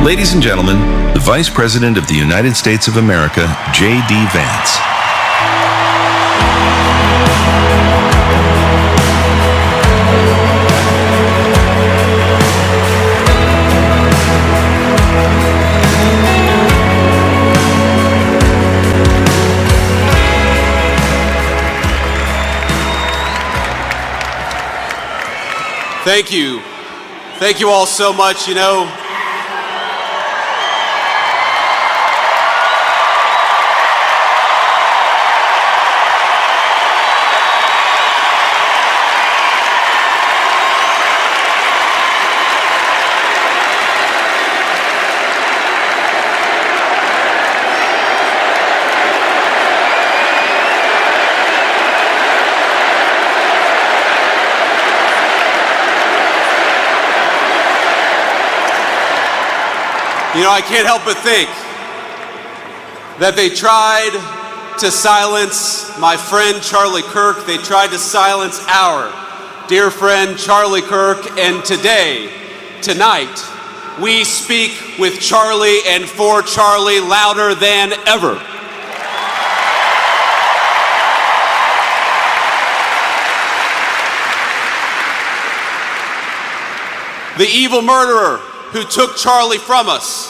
Ladies and gentlemen, the Vice President of the United States of America, J.D. Vance. Thank you. Thank you all so much. You know, I can't help but think that they tried to silence my friend Charlie Kirk. They tried to silence our dear friend Charlie Kirk. And tonight, we speak with Charlie and for Charlie louder than ever. The evil murderer who took Charlie from us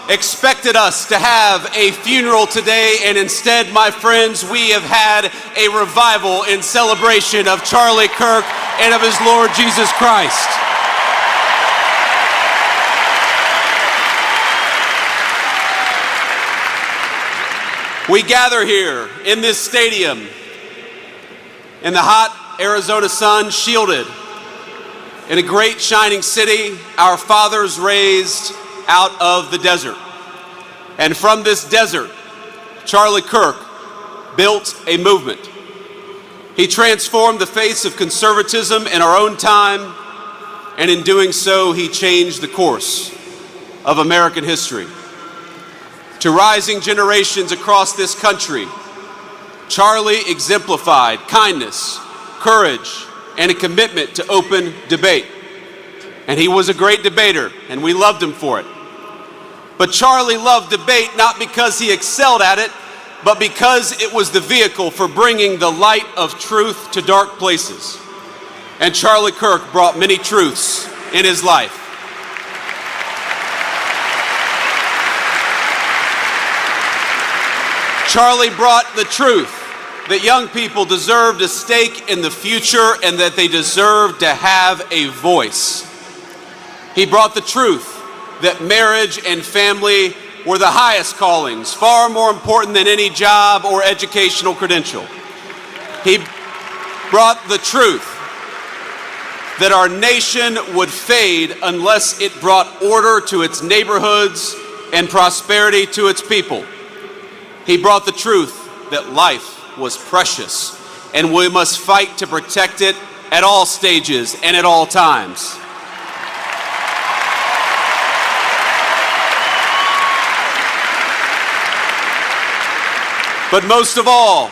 expected us to have a funeral today, and instead, my friends, we have had a revival in celebration of Charlie Kirk and of his Lord Jesus Christ. We gather here in this stadium in the hot Arizona sun, shielded in a great shining city our fathers raised out of the desert. And from this desert, Charlie Kirk built a movement. He transformed the face of conservatism in our own time, and in doing so, he changed the course of American history. To rising generations across this country, Charlie exemplified kindness, courage, and a commitment to open debate. And he was a great debater, and we loved him for it. But Charlie loved debate not because he excelled at it, but because it was the vehicle for bringing the light of truth to dark places. And Charlie Kirk brought many truths in his life. Charlie brought the truth that young people deserved a stake in the future and that they deserved to have a voice. He brought the truth that marriage and family were the highest callings, far more important than any job or educational credential. He brought the truth that our nation would fade unless it brought order to its neighborhoods and prosperity to its people. He brought the truth that life was precious and we must fight to protect it at all stages and at all times. But most of all,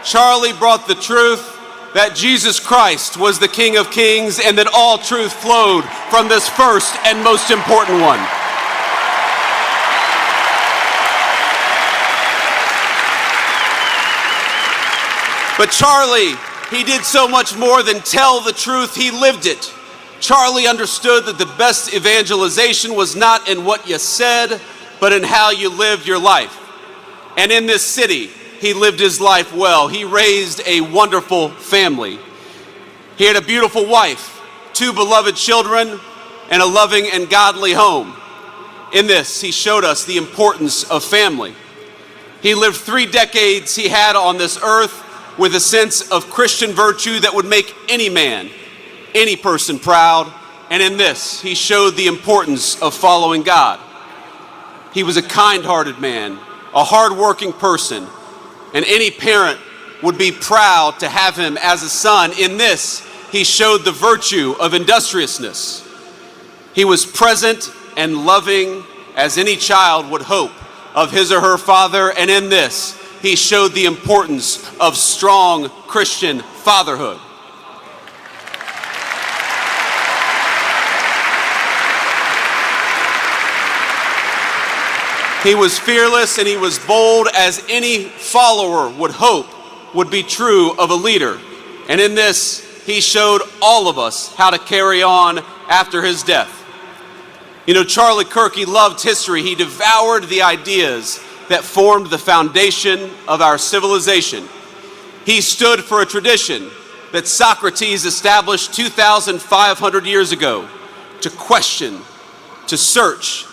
Charlie brought the truth that Jesus Christ was the King of Kings and that all truth flowed from this first and most important one. But Charlie, he did so much more than tell the truth, he lived it. Charlie understood that the best evangelization was not in what you said, but in how you lived your life. And in this city, he lived his life well. He raised a wonderful family. He had a beautiful wife, 2 beloved children, and a loving and godly home. In this, he showed us the importance of family. He lived 3 decades he had on this earth with a sense of Christian virtue that would make any man, any person proud. And in this, he showed the importance of following God. He was a kind-hearted man, a hard-working person, and any parent would be proud to have him as a son. In this, he showed the virtue of industriousness. He was present and loving as any child would hope of his or her father, and in this, he showed the importance of strong Christian fatherhood. He was fearless and he was bold, as any follower would hope would be true of a leader. And in this, he showed all of us how to carry on after his death. You know, Charlie Kirk, he loved history. He devoured the ideas that formed the foundation of our civilization. He stood for a tradition that Socrates established 2,500 years ago: to question, to search,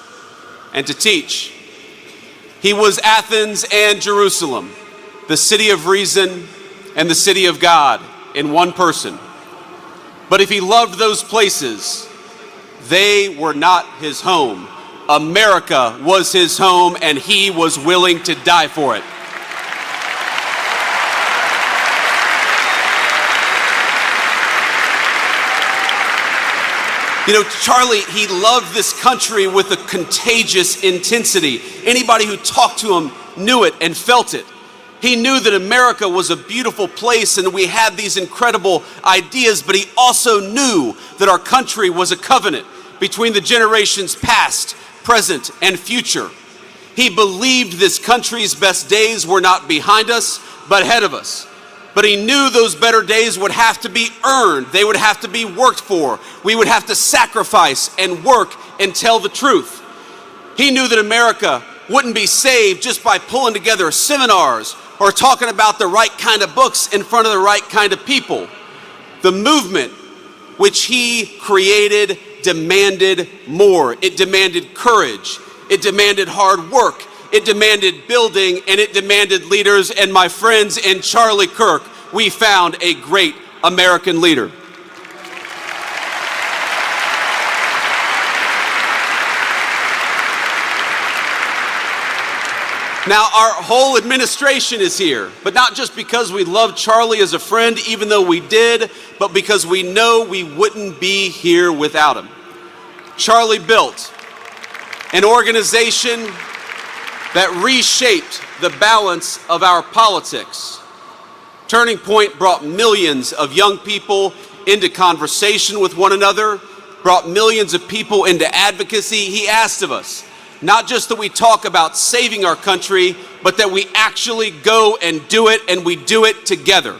and to teach. He was Athens and Jerusalem, the city of reason and the city of God in one person. But if he loved those places, they were not his home. America was his home, and he was willing to die for it. You know, Charlie, he loved this country with a contagious intensity. Anybody who talked to him knew it and felt it. He knew that America was a beautiful place and we had these incredible ideas, but he also knew that our country was a covenant between the generations past, present, and future. He believed this country's best days were not behind us, but ahead of us. But he knew those better days would have to be earned. They would have to be worked for. We would have to sacrifice and work and tell the truth. He knew that America wouldn't be saved just by pulling together seminars or talking about the right kind of books in front of the right kind of people. The movement which he created demanded more. It demanded courage. It demanded hard work. It demanded building, and it demanded leaders. And my friends, in Charlie Kirk, we found a great American leader. Now, our whole administration is here, but not just because we love Charlie as a friend, even though we did, but because we know we wouldn't be here without him. Charlie built an organization that reshaped the balance of our politics. Turning Point brought millions of young people into conversation with one another, brought millions of people into advocacy. He asked of us, not just that we talk about saving our country, but that we actually go and do it, and we do it together.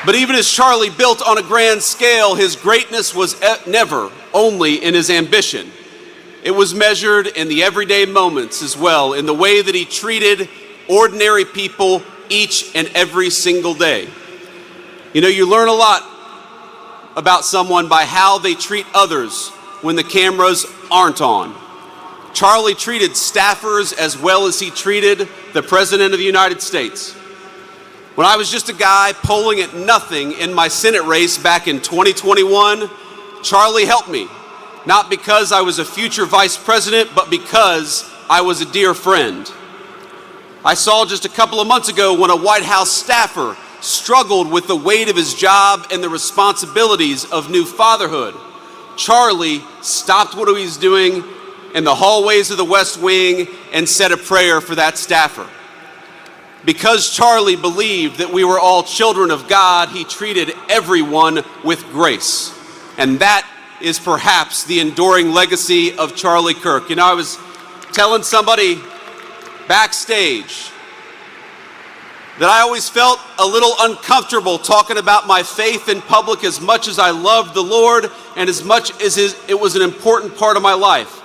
But even as Charlie built on a grand scale, his greatness was never only in his ambition. It was measured in the everyday moments as well, in the way that he treated ordinary people each and every single day. You know, you learn a lot about someone by how they treat others when the cameras aren't on. Charlie treated staffers as well as he treated the President of the United States. When I was just a guy polling at nothing in my Senate race back in 2021, Charlie helped me, not because I was a future vice president, but because I was a dear friend. I saw just a couple of months ago when a White House staffer struggled with the weight of his job and the responsibilities of new fatherhood. Charlie stopped what he was doing in the hallways of the West Wing and said a prayer for that staffer. Because Charlie believed that we were all children of God, he treated everyone with grace. And that is perhaps the enduring legacy of Charlie Kirk. You know, I was telling somebody backstage that I always felt a little uncomfortable talking about my faith in public, as much as I loved the Lord and as much as it was an important part of my life.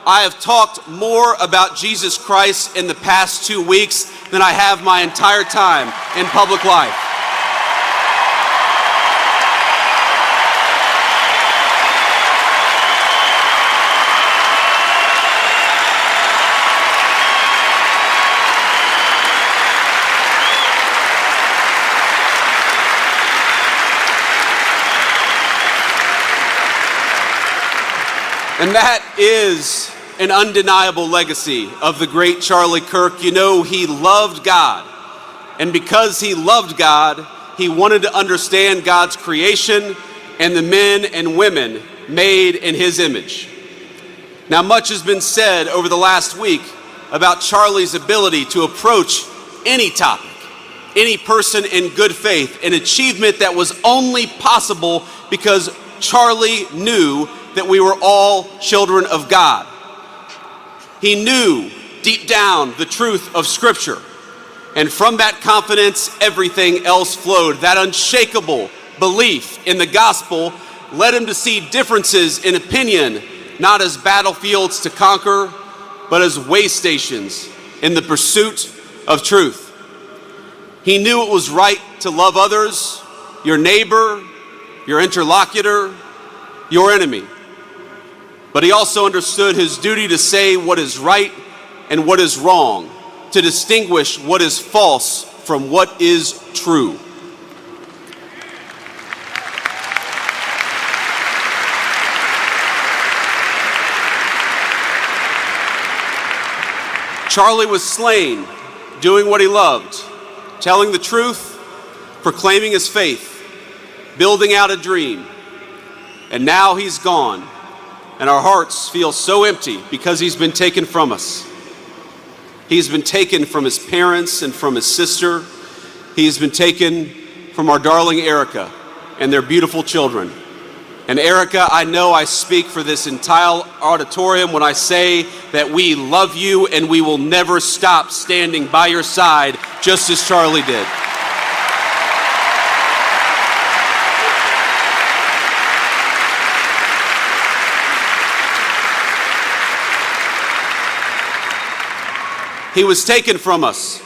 I have talked more about Jesus Christ in the past 2 weeks than I have my entire time in public life. And that is an undeniable legacy of the great Charlie Kirk. You know, he loved God. And because he loved God, he wanted to understand God's creation and the men and women made in his image. Now, much has been said over the last week about Charlie's ability to approach any topic, any person in good faith, an achievement that was only possible because Charlie knew that we were all children of God. He knew deep down the truth of Scripture, and from that confidence, everything else flowed. That unshakable belief in the gospel led him to see differences in opinion not as battlefields to conquer, but as way stations in the pursuit of truth. He knew it was right to love others, your neighbor, your interlocutor, your enemy. But he also understood his duty to say what is right and what is wrong, to distinguish what is false from what is true. Charlie was slain, doing what he loved, telling the truth, proclaiming his faith, building out a dream. And now he's gone, and our hearts feel so empty because he's been taken from us. He's been taken from his parents and from his sister. He's been taken from our darling Erica and their beautiful children. And Erica, I know I speak for this entire auditorium when I say that we love you and we will never stop standing by your side, just as Charlie did. He was taken from us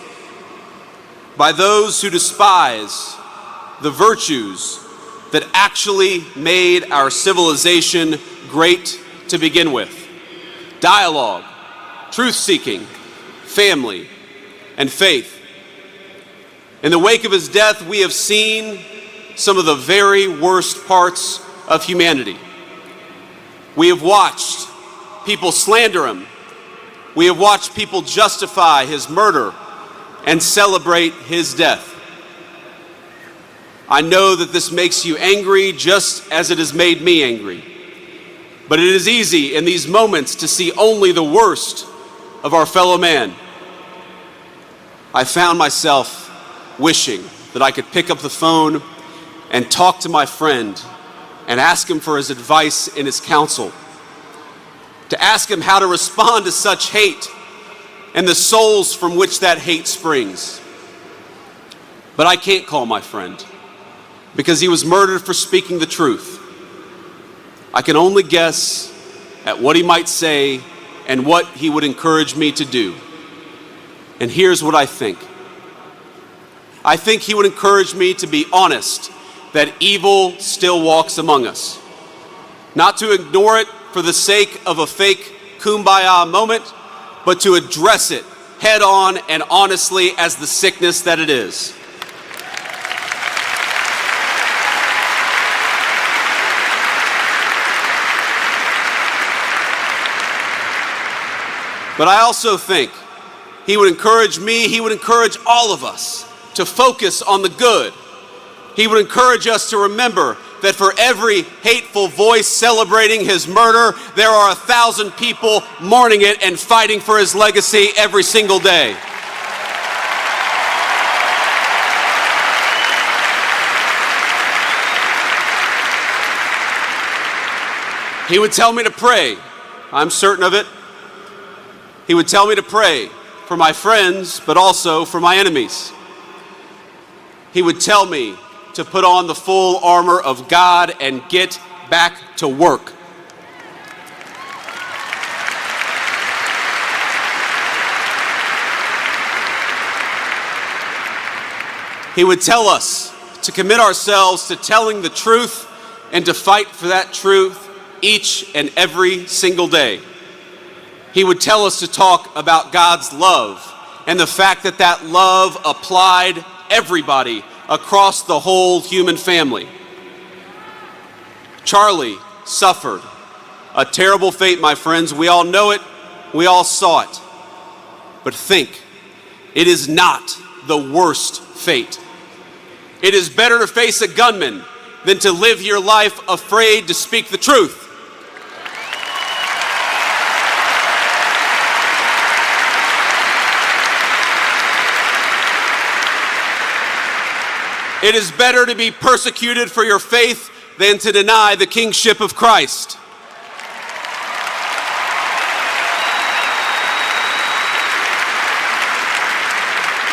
by those who despise the virtues that actually made our civilization great to begin with. Dialogue, truth-seeking, family, and faith. In the wake of his death, we have seen some of the very worst parts of humanity. We have watched people slander him. We have watched people justify his murder and celebrate his death. I know that this makes you angry just as it has made me angry. But it is easy in these moments to see only the worst of our fellow man. I found myself wishing that I could pick up the phone and talk to my friend and ask him for his advice and his counsel, to ask him how to respond to such hate and the souls from which that hate springs. But I can't call my friend because he was murdered for speaking the truth. I can only guess at what he might say and what he would encourage me to do. And here's what I think. I think he would encourage me to be honest that evil still walks among us, not to ignore it for the sake of a fake kumbaya moment, but to address it head on and honestly as the sickness that it is. But I also think he would encourage me, he would encourage all of us to focus on the good. He would encourage us to remember that for every hateful voice celebrating his murder, there are 1,000 people mourning it and fighting for his legacy every single day. He would tell me to pray. I'm certain of it. He would tell me to pray for my friends, but also for my enemies. He would tell me to put on the full armor of God and get back to work. He would tell us to commit ourselves to telling the truth and to fight for that truth each and every single day. He would tell us to talk about God's love and the fact that that love applied everybody across the whole human family. Charlie suffered a terrible fate, my friends. We all know it. We all saw it. But think, it is not the worst fate. It is better to face a gunman than to live your life afraid to speak the truth. It is better to be persecuted for your faith than to deny the kingship of Christ.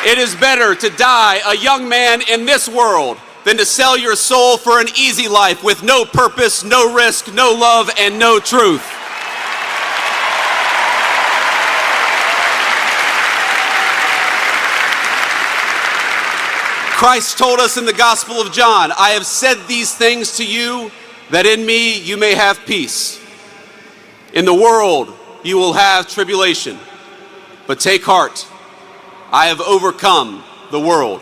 It is better to die a young man in this world than to sell your soul for an easy life with no purpose, no risk, no love, and no truth. Christ told us in the Gospel of John, I have said these things to you, that in me you may have peace. In the world you will have tribulation, but take heart, I have overcome the world.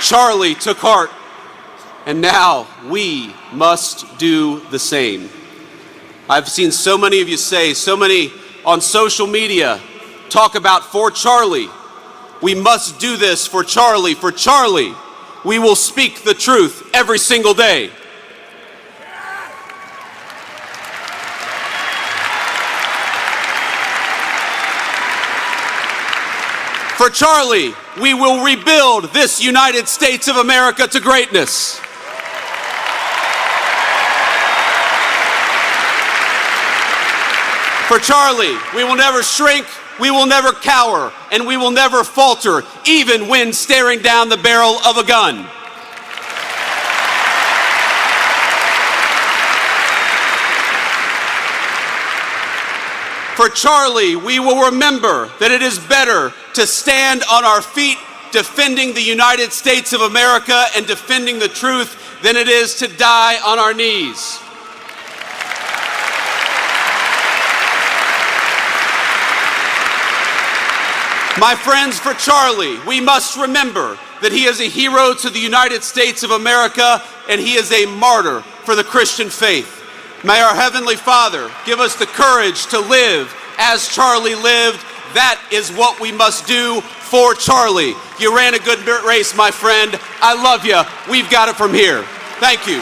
Charlie took heart, and now we must do the same. I've seen so many of you say, so many on social media, talk about for Charlie. We must do this for Charlie. For Charlie, we will speak the truth every single day. For Charlie, we will rebuild this United States of America to greatness. For Charlie, we will never shrink, we will never cower, and we will never falter, even when staring down the barrel of a gun. For Charlie, we will remember that it is better to stand on our feet defending the United States of America and defending the truth than it is to die on our knees. My friends, for Charlie, we must remember that he is a hero to the United States of America and he is a martyr for the Christian faith. May our Heavenly Father give us the courage to live as Charlie lived. That is what we must do for Charlie. You ran a good race, my friend. I love you. We've got it from here. Thank you.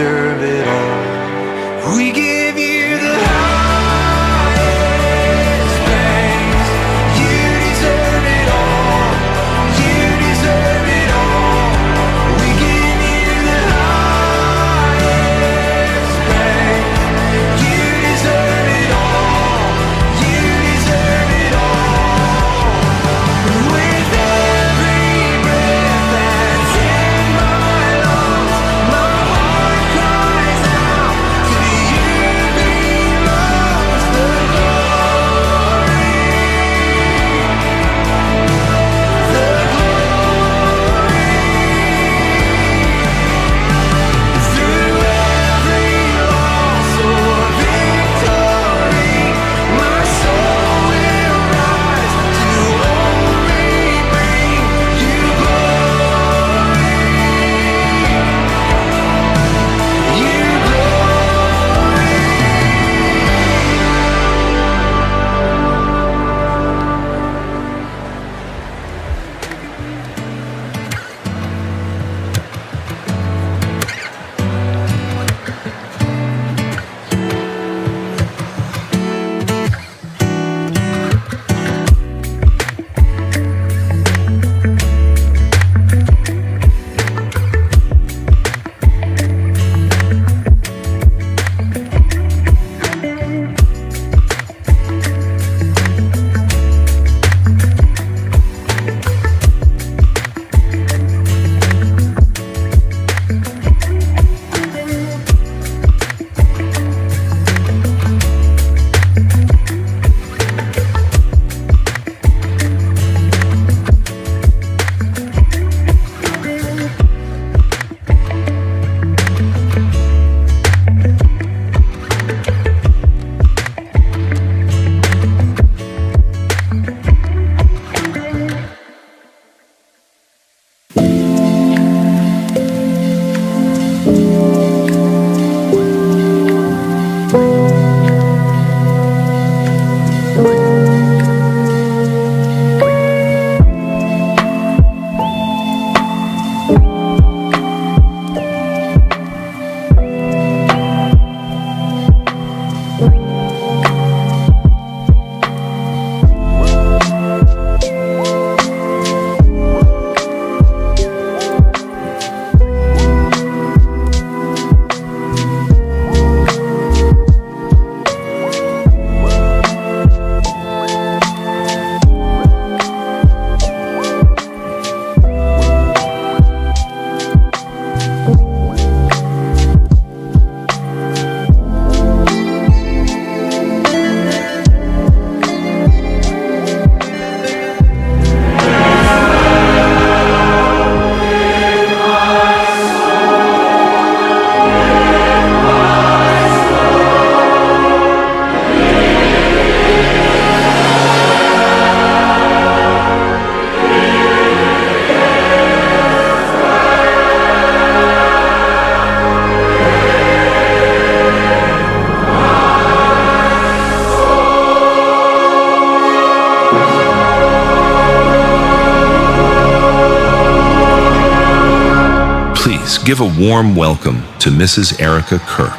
deserve it all. We give you the highest praise. You deserve it all. You deserve it all. We give you the highest praise. You deserve it all. You deserve it all. With every breath that's in my lungs, my heart cries out to you. give a warm welcome to Mrs. Erica Kirk.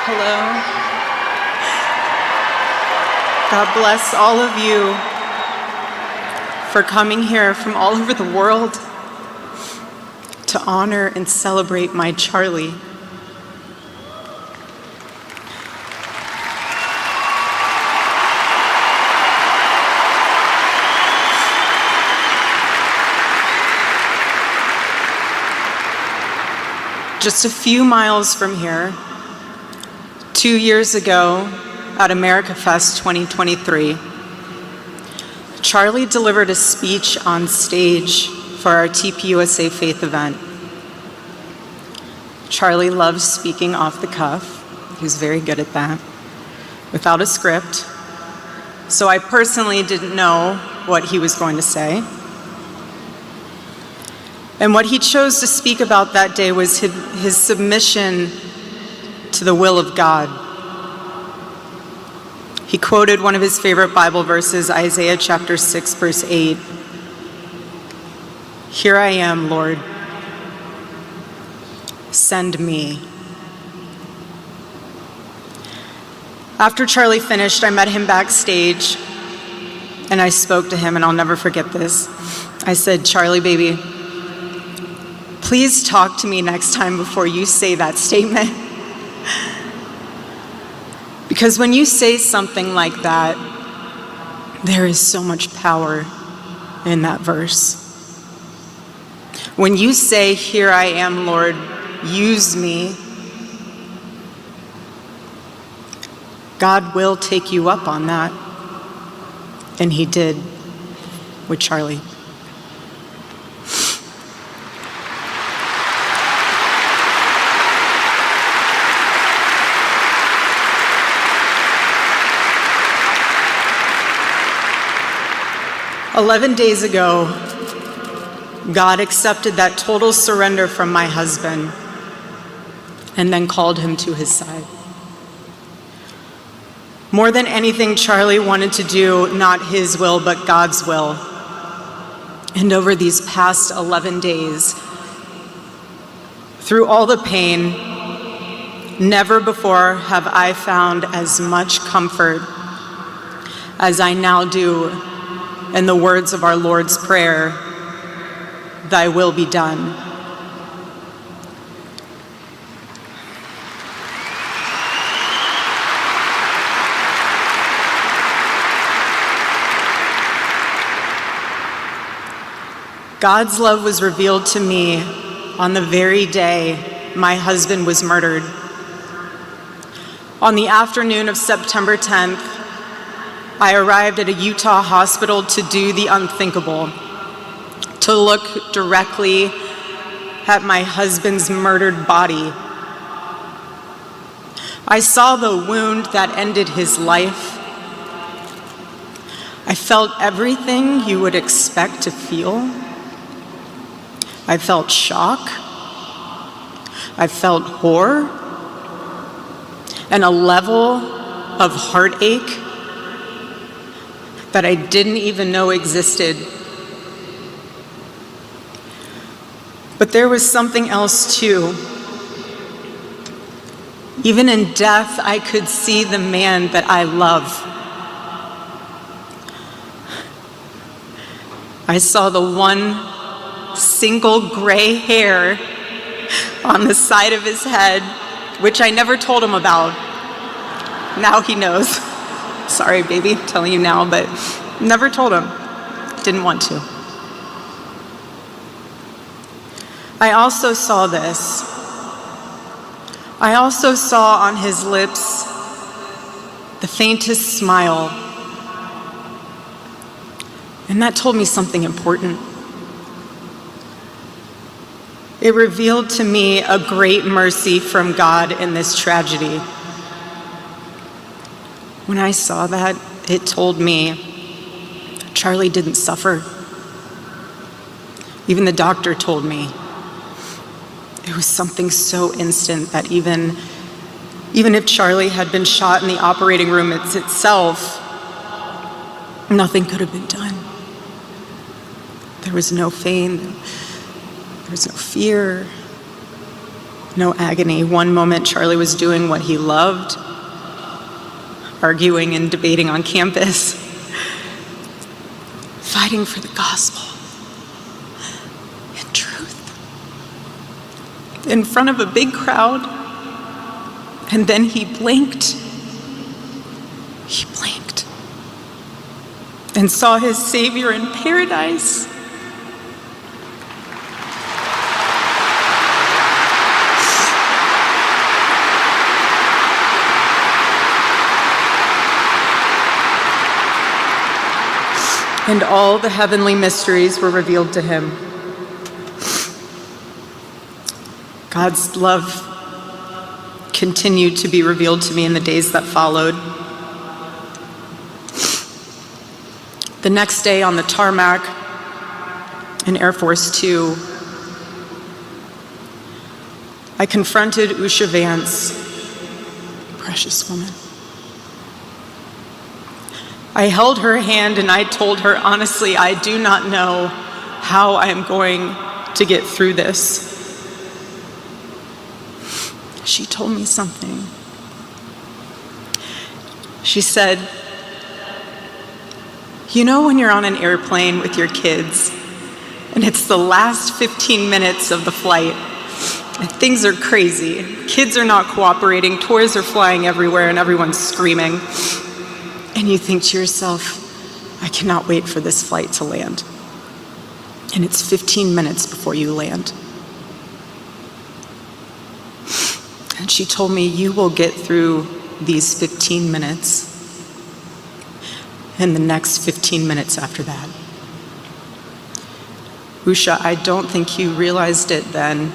Hello. God bless all of you for coming here from all over the world to honor and celebrate my Charlie. Just a few miles from here, 2 years ago at America Fest 2023, Charlie delivered a speech on stage for our TPUSA Faith event. Charlie loves speaking off the cuff. He's very good at that, without a script. So I personally didn't know what he was going to say. And what he chose to speak about that day was his submission to the will of God. He quoted one of his favorite Bible verses, Isaiah chapter 6, verse 8. "Here I am, Lord. Send me." After Charlie finished, I met him backstage and I spoke to him, and I'll never forget this. I said, "Charlie, baby, please talk to me next time before you say that statement." Because when you say something like that, there is so much power in that verse. When you say, "Here I am, Lord, use me," God will take you up on that. And he did with Charlie. "11 days ago, God accepted that total surrender from my husband and then called him to his side. More than anything, Charlie wanted to do not his will, but God's will. And over these past 11 days, through all the pain, never before have I found as much comfort as I now do in the words of our Lord's Prayer, 'Thy will be done.' God's love was revealed to me on the very day my husband was murdered. On the afternoon of September 10th, I arrived at a Utah hospital to do the unthinkable, to look directly at my husband's murdered body. I saw the wound that ended his life. I felt everything you would expect to feel. I felt shock. I felt horror and a level of heartache that I didn't even know existed. But there was something else too. Even in death, I could see the man that I love. I saw the one single gray hair on the side of his head, which I never told him about. Now he knows. Sorry, baby, telling you now, but never told him. Didn't want to. I also saw this. I also saw on his lips the faintest smile. And that told me something important. It revealed to me a great mercy from God in this tragedy. When I saw that, it told me Charlie didn't suffer. Even the doctor told me. It was something so instant that even if Charlie had been shot in the operating room itself, nothing could have been done. There was no pain, there was no fear, no agony. One moment Charlie was doing what he loved, arguing and debating on campus, fighting for the gospel and truth in front of a big crowd. And then he blinked. He blinked and saw his Savior in paradise. And all the heavenly mysteries were revealed to him. God's love continued to be revealed to me in the days that followed. The next day on the tarmac in Air Force Two, I confronted Usha Vance, precious woman. I held her hand and I told her, honestly, I do not know how I am going to get through this. She told me something. She said, you know when you're on an airplane with your kids and it's the last 15 minutes of the flight and things are crazy, kids are not cooperating, toys are flying everywhere and everyone's screaming. And you think to yourself, I cannot wait for this flight to land. And it's 15 minutes before you land. And she told me, you will get through these 15 minutes and the next 15 minutes after that. Usha, I don't think you realized it then,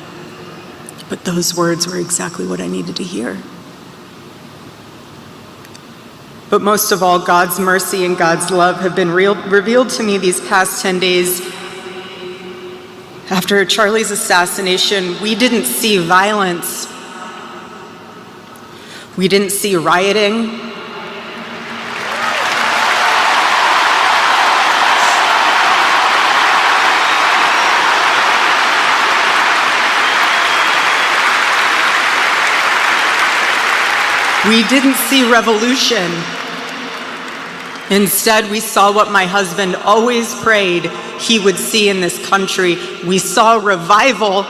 but those words were exactly what I needed to hear. But most of all, God's mercy and God's love have been revealed to me these past 10 days. After Charlie's assassination, we didn't see violence. We didn't see rioting. We didn't see revolution. Instead, we saw what my husband always prayed he would see in this country. We saw revival.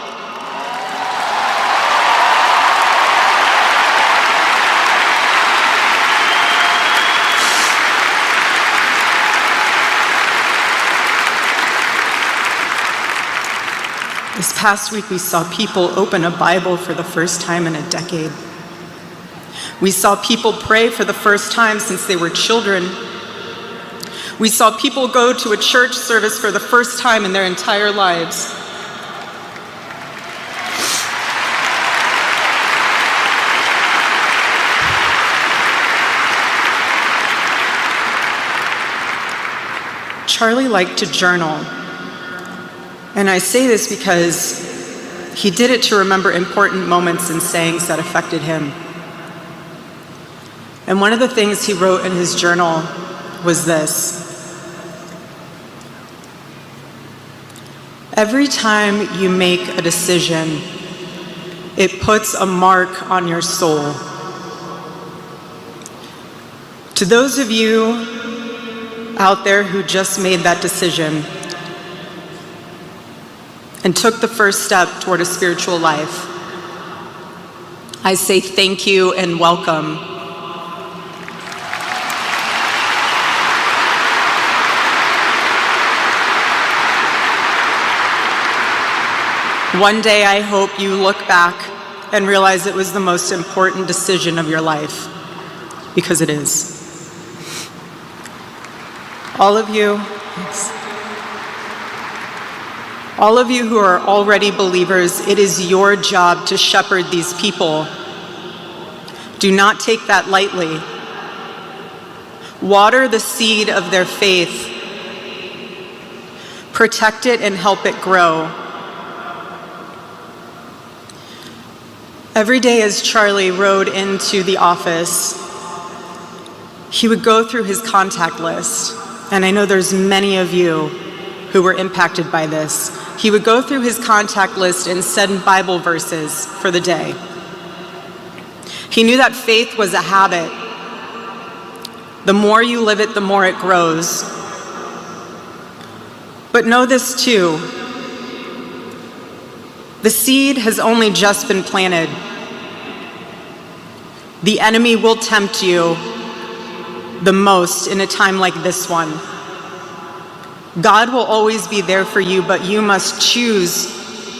This past week, we saw people open a Bible for the first time in a decade. We saw people pray for the first time since they were children. We saw people go to a church service for the first time in their entire lives. Charlie liked to journal. And I say this because he did it to remember important moments and sayings that affected him. And one of the things he wrote in his journal was this: every time you make a decision, it puts a mark on your soul. To those of you out there who just made that decision and took the first step toward a spiritual life, I say thank you and welcome. One day I hope you look back and realize it was the most important decision of your life, because it is. All of you who are already believers, it is your job to shepherd these people. Do not take that lightly. Water the seed of their faith. Protect it and help it grow. Every day as Charlie rode into the office, he would go through his contact list. And I know there's many of you who were impacted by this. He would go through his contact list and send Bible verses for the day. He knew that faith was a habit. The more you live it, the more it grows. But know this too: the seed has only just been planted. The enemy will tempt you the most in a time like this one. God will always be there for you, but you must choose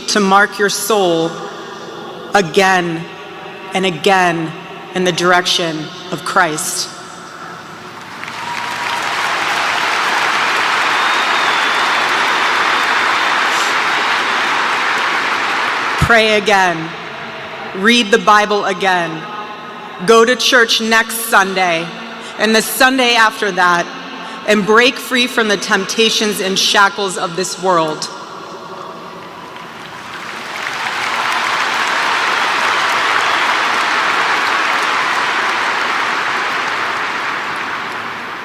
to mark your soul again and again in the direction of Christ. Pray again. Read the Bible again. Go to church next Sunday and the Sunday after that, and break free from the temptations and shackles of this world.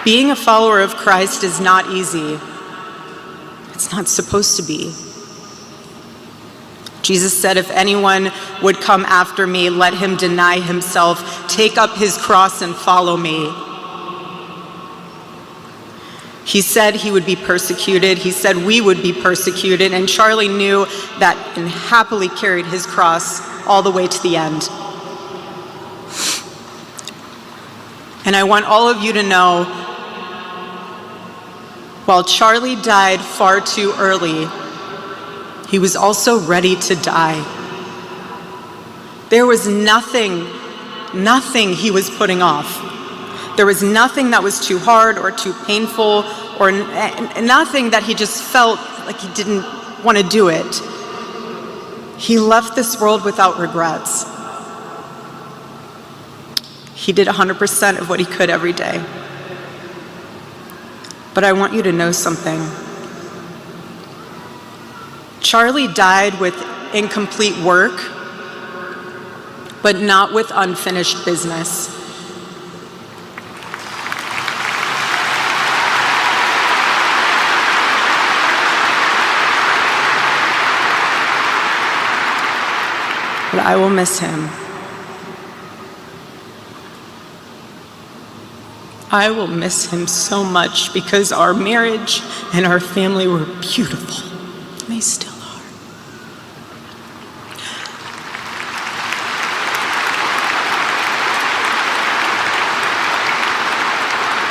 Being a follower of Christ is not easy. It's not supposed to be. Jesus said, if anyone would come after me, let him deny himself, take up his cross and follow me. He said he would be persecuted. He said we would be persecuted. And Charlie knew that and happily carried his cross all the way to the end. And I want all of you to know, while Charlie died far too early, he was also ready to die. There was nothing he was putting off. There was nothing that was too hard or too painful, or nothing that he just felt like he didn't want to do it. He left this world without regrets. He did 100% of what he could every day. But I want you to know something. Charlie died with incomplete work, but not with unfinished business. But I will miss him. I will miss him so much, because our marriage and our family were beautiful. They still are.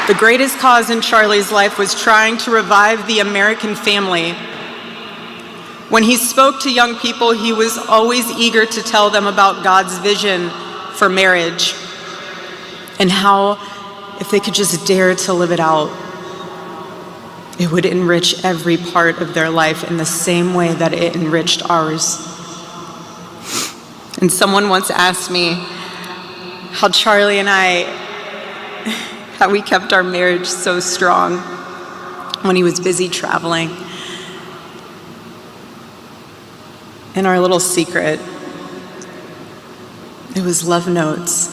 The greatest cause in Charlie's life was trying to revive the American family. When he spoke to young people, he was always eager to tell them about God's vision for marriage and how, if they could just dare to live it out, it would enrich every part of their life in the same way that it enriched ours. And someone once asked me how Charlie and I, how we kept our marriage so strong when he was busy traveling. And our little secret, it was love notes.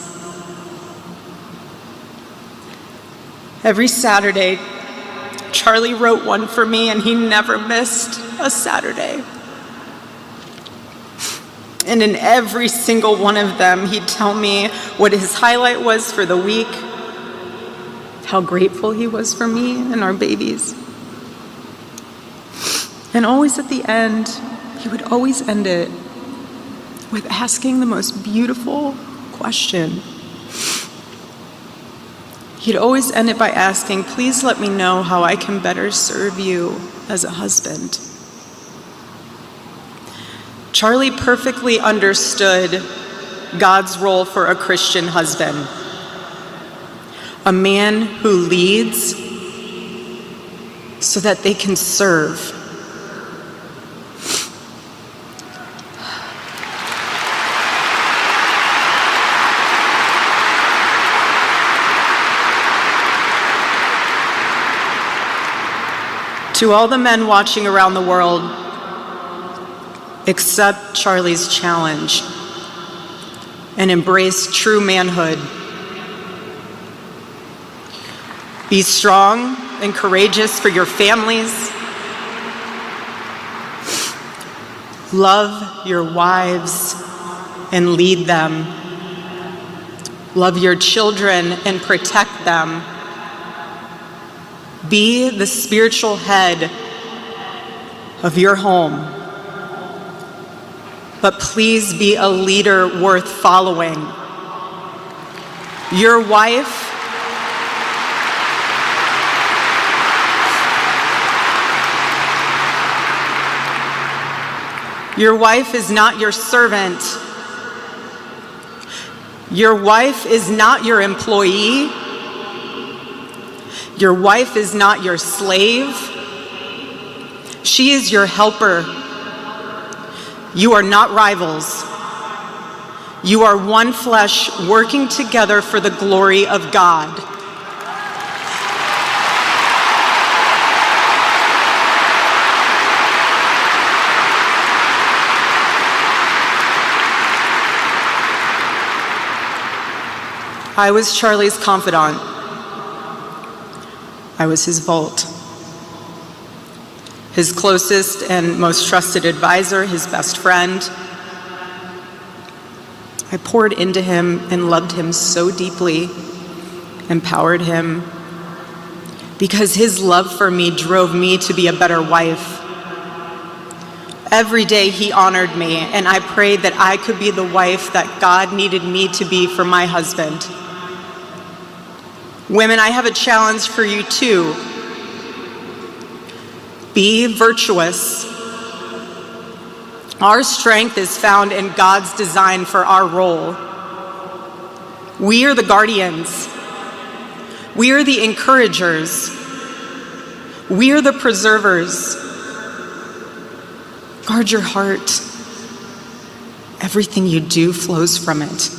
Every Saturday, Charlie wrote one for me, and he never missed a Saturday. And in every single one of them, he'd tell me what his highlight was for the week, how grateful he was for me and our babies. And always at the end, he would always end it with asking the most beautiful question. He'd always end it by asking, "Please let me know how I can better serve you as a husband." Charlie perfectly understood God's role for a Christian husband. A man who leads so that they can serve. To all the men watching around the world, accept Charlie's challenge and embrace true manhood. Be strong and courageous for your families. Love your wives and lead them. Love your children and protect them. Be the spiritual head of your home. But please be a leader worth following. Your wife is not your servant. Your wife is not your employee. Your wife is not your slave. She is your helper. You are not rivals. You are one flesh working together for the glory of God. I was Charlie's confidant. I was his vault, his closest and most trusted advisor, his best friend. I poured into him and loved him so deeply, empowered him, because his love for me drove me to be a better wife. Every day he honored me, and I prayed that I could be the wife that God needed me to be for my husband. Women, I have a challenge for you too. Be virtuous. Our strength is found in God's design for our role. We are the guardians. We are the encouragers. We are the preservers. Guard your heart. Everything you do flows from it.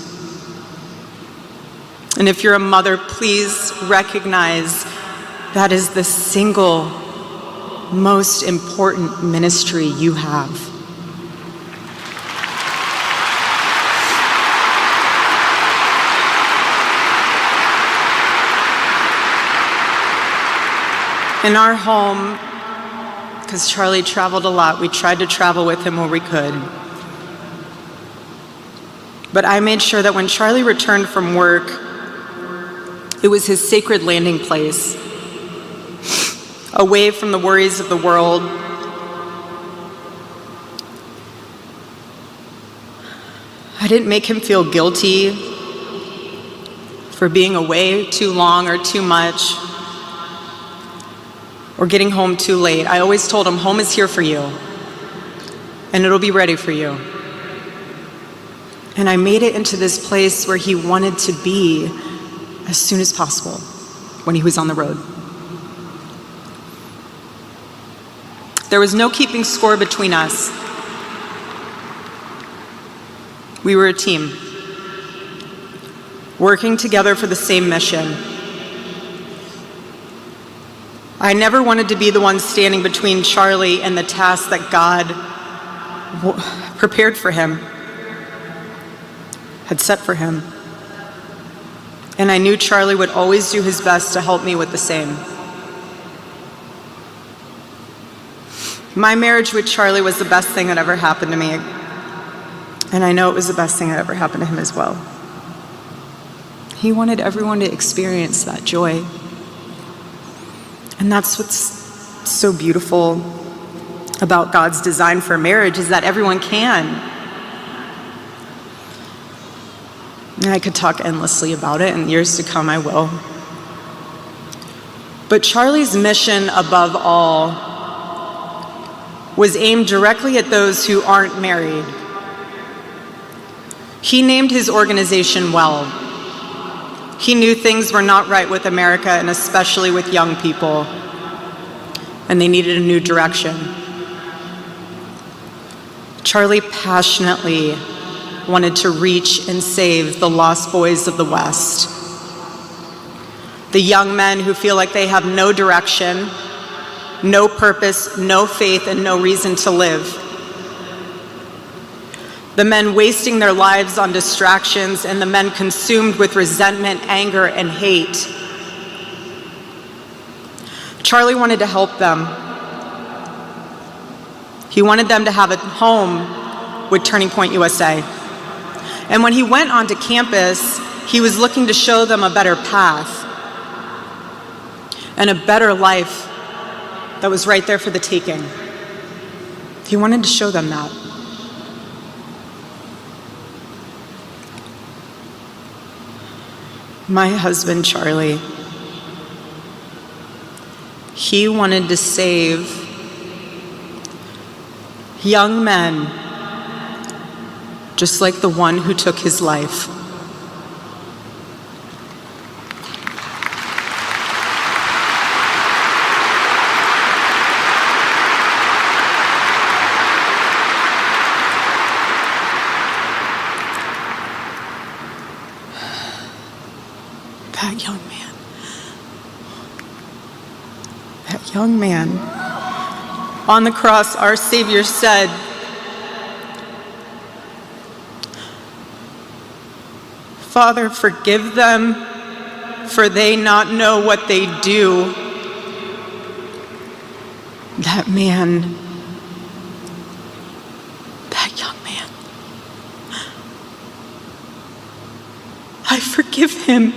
And if you're a mother, please recognize that is the single most important ministry you have. In our home, because Charlie traveled a lot, we tried to travel with him where we could. But I made sure that when Charlie returned from work, it was his sacred landing place, away from the worries of the world. I didn't make him feel guilty for being away too long or too much, or getting home too late. I always told him, home is here for you, and it'll be ready for you. And I made it into this place where he wanted to be as soon as possible when he was on the road. There was no keeping score between us. We were a team, working together for the same mission. I never wanted to be the one standing between Charlie and the task that God prepared for him, had set for him. And I knew Charlie would always do his best to help me with the same. My marriage with Charlie was the best thing that ever happened to me. And I know it was the best thing that ever happened to him as well. He wanted everyone to experience that joy. And that's what's so beautiful about God's design for marriage, is that everyone can. And I could talk endlessly about it, and years to come I will. But Charlie's mission above all was aimed directly at those who aren't married. He named his organization well. He knew things were not right with America, and especially with young people, and they needed a new direction. Charlie passionately wanted to reach and save the lost boys of the West, the young men who feel like they have no direction, no purpose, no faith, and no reason to live. The men wasting their lives on distractions, and the men consumed with resentment, anger, and hate. Charlie wanted to help them. He wanted them to have a home with Turning Point USA. And when he went onto campus, he was looking to show them a better path and a better life that was right there for the taking. He wanted to show them that. My husband, Charlie, he wanted to save young men just like the one who took his life. That young man, on the cross, our Savior said, "Father, forgive them, for they not know what they do." That man, that young man, I forgive him.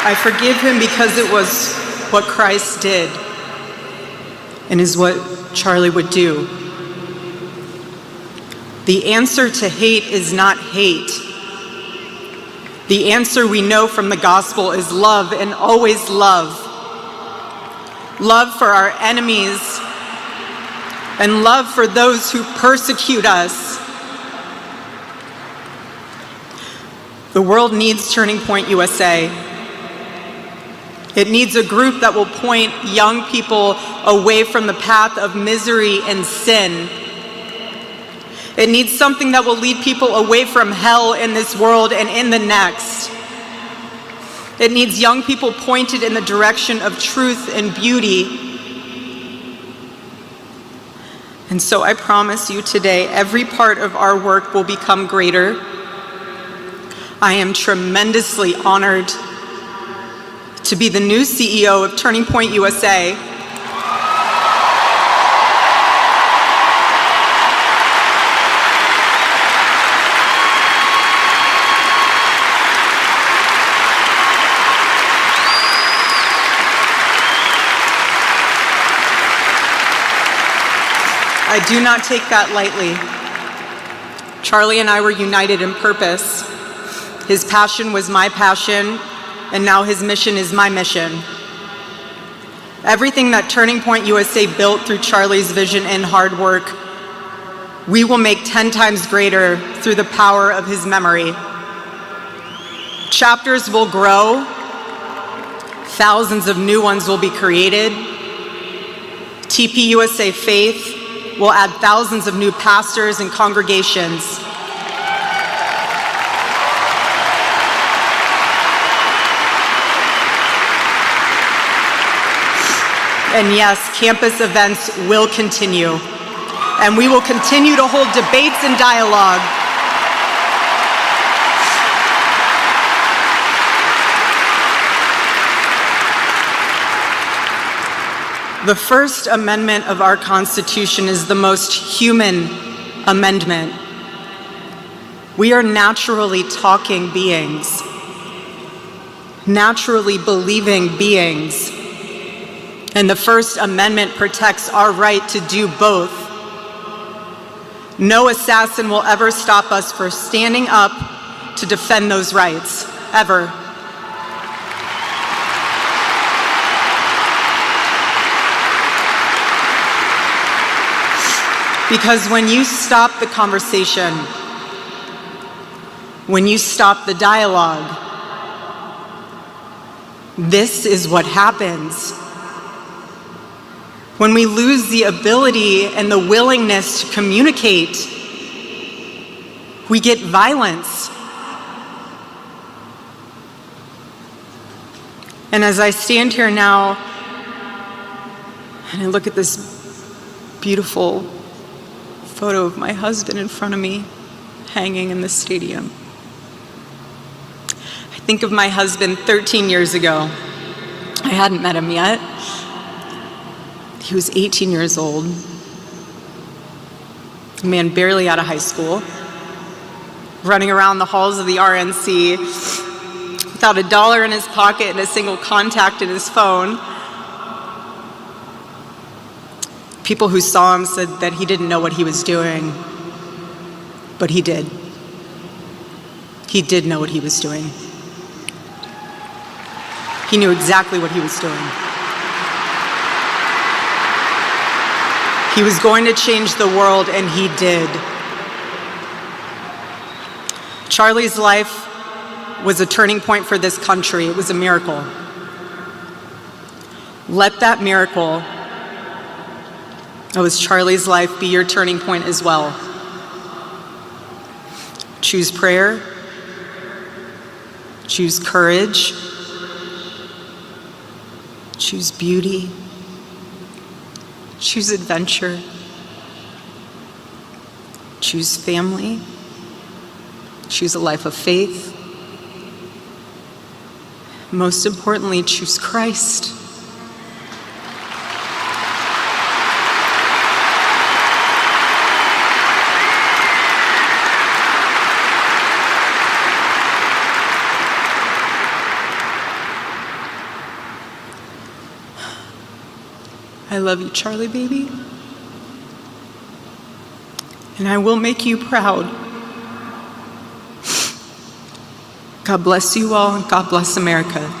I forgive him because it was what Christ did and is what Charlie would do. The answer to hate is not hate. The answer we know from the gospel is love, and always love. Love for our enemies and love for those who persecute us. The world needs Turning Point USA. It needs a group that will point young people away from the path of misery and sin. It needs something that will lead people away from hell in this world and in the next. It needs young people pointed in the direction of truth and beauty. And so I promise you today, every part of our work will become greater. I am tremendously honored to be the new CEO of Turning Point USA. I do not take that lightly. Charlie and I were united in purpose. His passion was my passion, and now his mission is my mission. Everything that Turning Point USA built through Charlie's vision and hard work, we will make 10 times greater through the power of his memory. Chapters will grow, thousands of new ones will be created. TPUSA Faith will add thousands of new pastors and congregations. And yes, campus events will continue, and we will continue to hold debates and dialogue. The First Amendment of our Constitution is the most human amendment. We are naturally talking beings, naturally believing beings. And the First Amendment protects our right to do both. No assassin will ever stop us from standing up to defend those rights, ever. Because when you stop the conversation, when you stop the dialogue, this is what happens. When we lose the ability and the willingness to communicate, we get violence. And as I stand here now and I look at this beautiful photo of my husband in front of me hanging in the stadium, I think of my husband 13 years ago. I hadn't met him yet. He was 18 years old, a man barely out of high school, running around the halls of the RNC without $1 in his pocket and a single contact in his phone. People who saw him said that he didn't know what he was doing, but he did. He did know what he was doing. He knew exactly what he was doing. He was going to change the world, and he did. Charlie's life was a turning point for this country. It was a miracle. Let that miracle that was Charlie's life be your turning point as well. Choose prayer. Choose courage. Choose beauty. Choose adventure. Choose family. Choose a life of faith. Most importantly, choose Christ. I love you, Charlie, baby. And I will make you proud. God bless you all, and God bless America.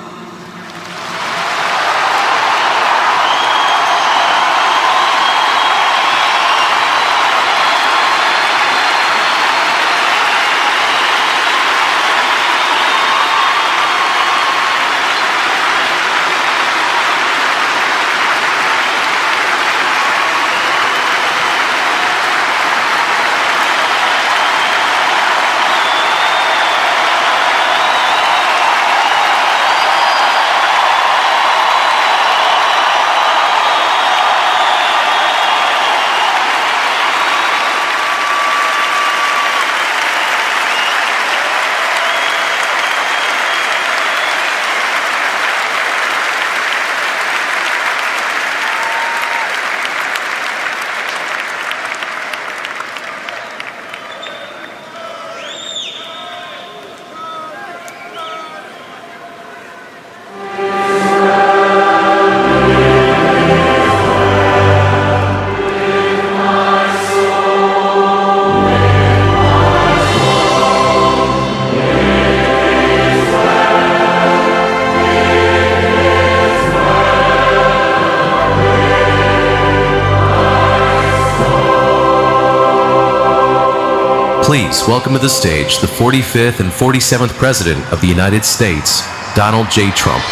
Please welcome to the stage the 45th and 47th President of the United States, Donald J. Trump.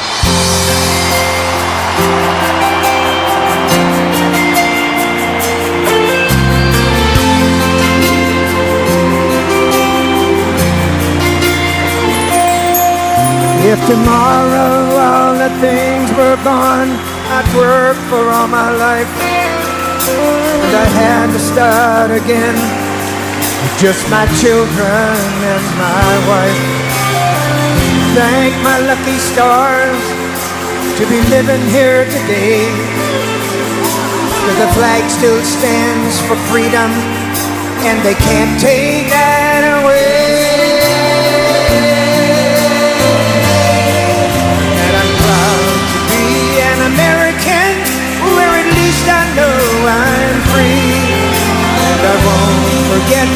If tomorrow all the things were gone, I'd work for all my life, and I had to start again with just my children and my wife. Thank my lucky stars to be living here today, 'cause the flag still stands for freedom, and they can't take that away. American, where at least I know I'm free. And I won't forget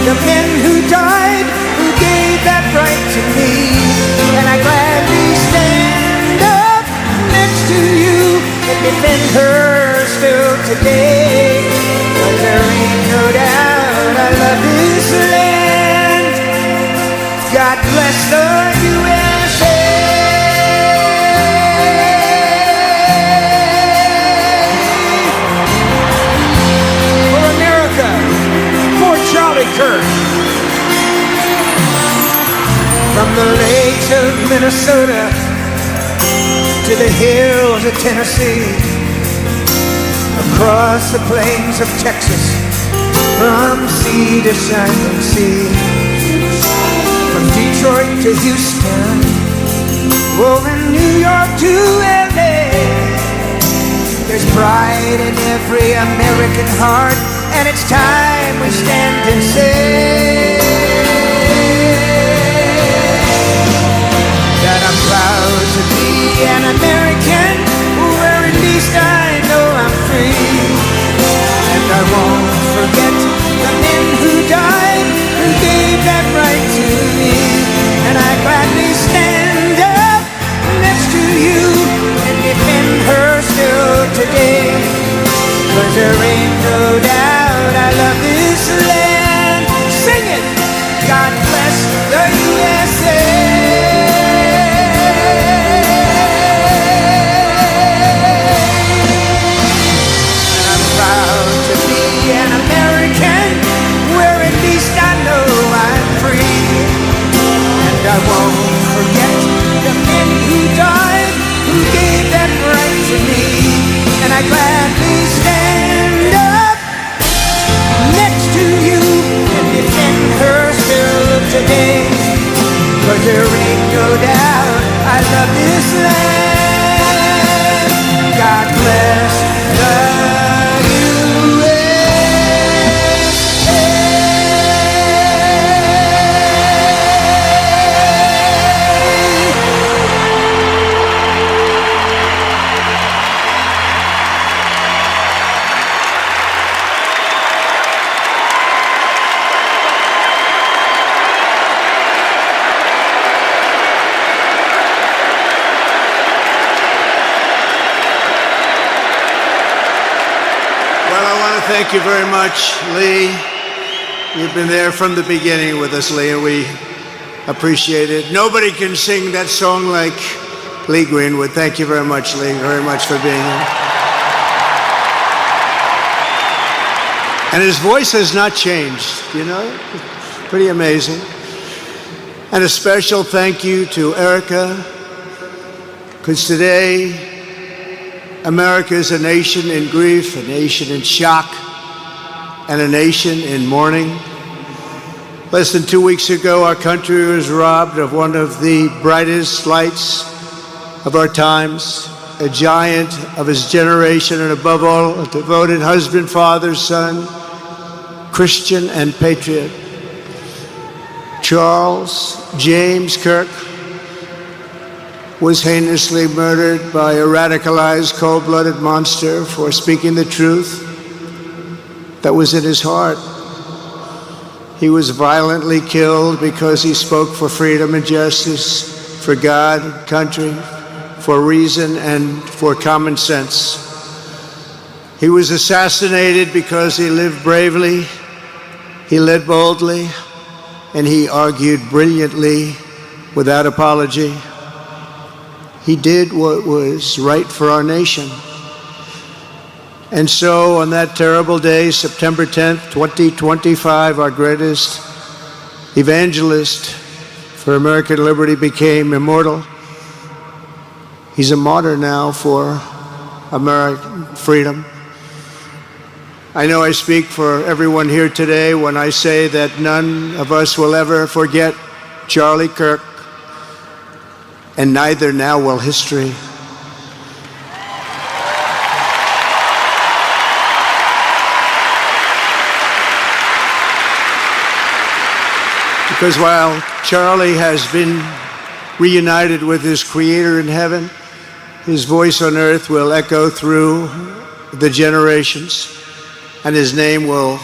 the men who died, who gave that right to me. And I gladly stand up next to you and defend her still today. 'Cause there ain't no doubt I love this land. God bless the USA. Kirk. From the lakes of Minnesota to the hills of Tennessee, across the plains of Texas, from sea to shining sea, from Detroit to Houston, oh, and New York to LA. There's pride in every American heart, and it's time we stand and say that I'm proud to be an American, where at least I know I'm free. And I won't forget the men who died, who gave that right to me. And I gladly stand up next to you and defend her still today. 'Cause there ain't no doubt I love this land. Sing it! God bless the USA. And I'm proud to be an American, where at least I know I'm free. And I won't forget the men who died, who gave that right to me. And I gladly stand up next to you and defend her still today. 'Cause there ain't no doubt I love this land. God bless the Thank you very much, Lee. You've been there from the beginning with us, Lee, and we appreciate it. Nobody can sing that song like Lee Greenwood. Thank you very much, Lee, very much for being here. And his voice has not changed, you know? Pretty amazing. And a special thank you to Erica, because today America is a nation in grief, a nation in shock, and a nation in mourning. Less than 2 weeks ago, our country was robbed of one of the brightest lights of our times, a giant of his generation, and above all, a devoted husband, father, son, Christian, and patriot. Charles James Kirk was heinously murdered by a radicalized, cold-blooded monster for speaking the truth that was in his heart. He was violently killed because he spoke for freedom and justice, for God, country, for reason, and for common sense. He was assassinated because he lived bravely, he led boldly, and he argued brilliantly without apology. He did what was right for our nation. And so on that terrible day, September 10th, 2025, our greatest evangelist for American liberty became immortal. He's a martyr now for American freedom. I know I speak for everyone here today when I say that none of us will ever forget Charlie Kirk, and neither now will history. Because while Charlie has been reunited with his Creator in heaven, his voice on earth will echo through the generations, and his name will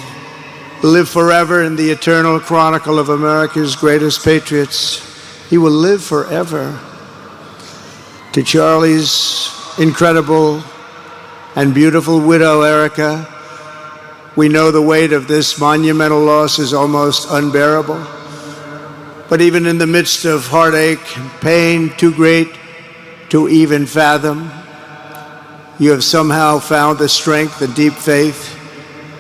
live forever in the eternal chronicle of America's greatest patriots. He will live forever. To Charlie's incredible and beautiful widow, Erica, we know the weight of this monumental loss is almost unbearable. But even in the midst of heartache and pain too great to even fathom, you have somehow found the strength and deep faith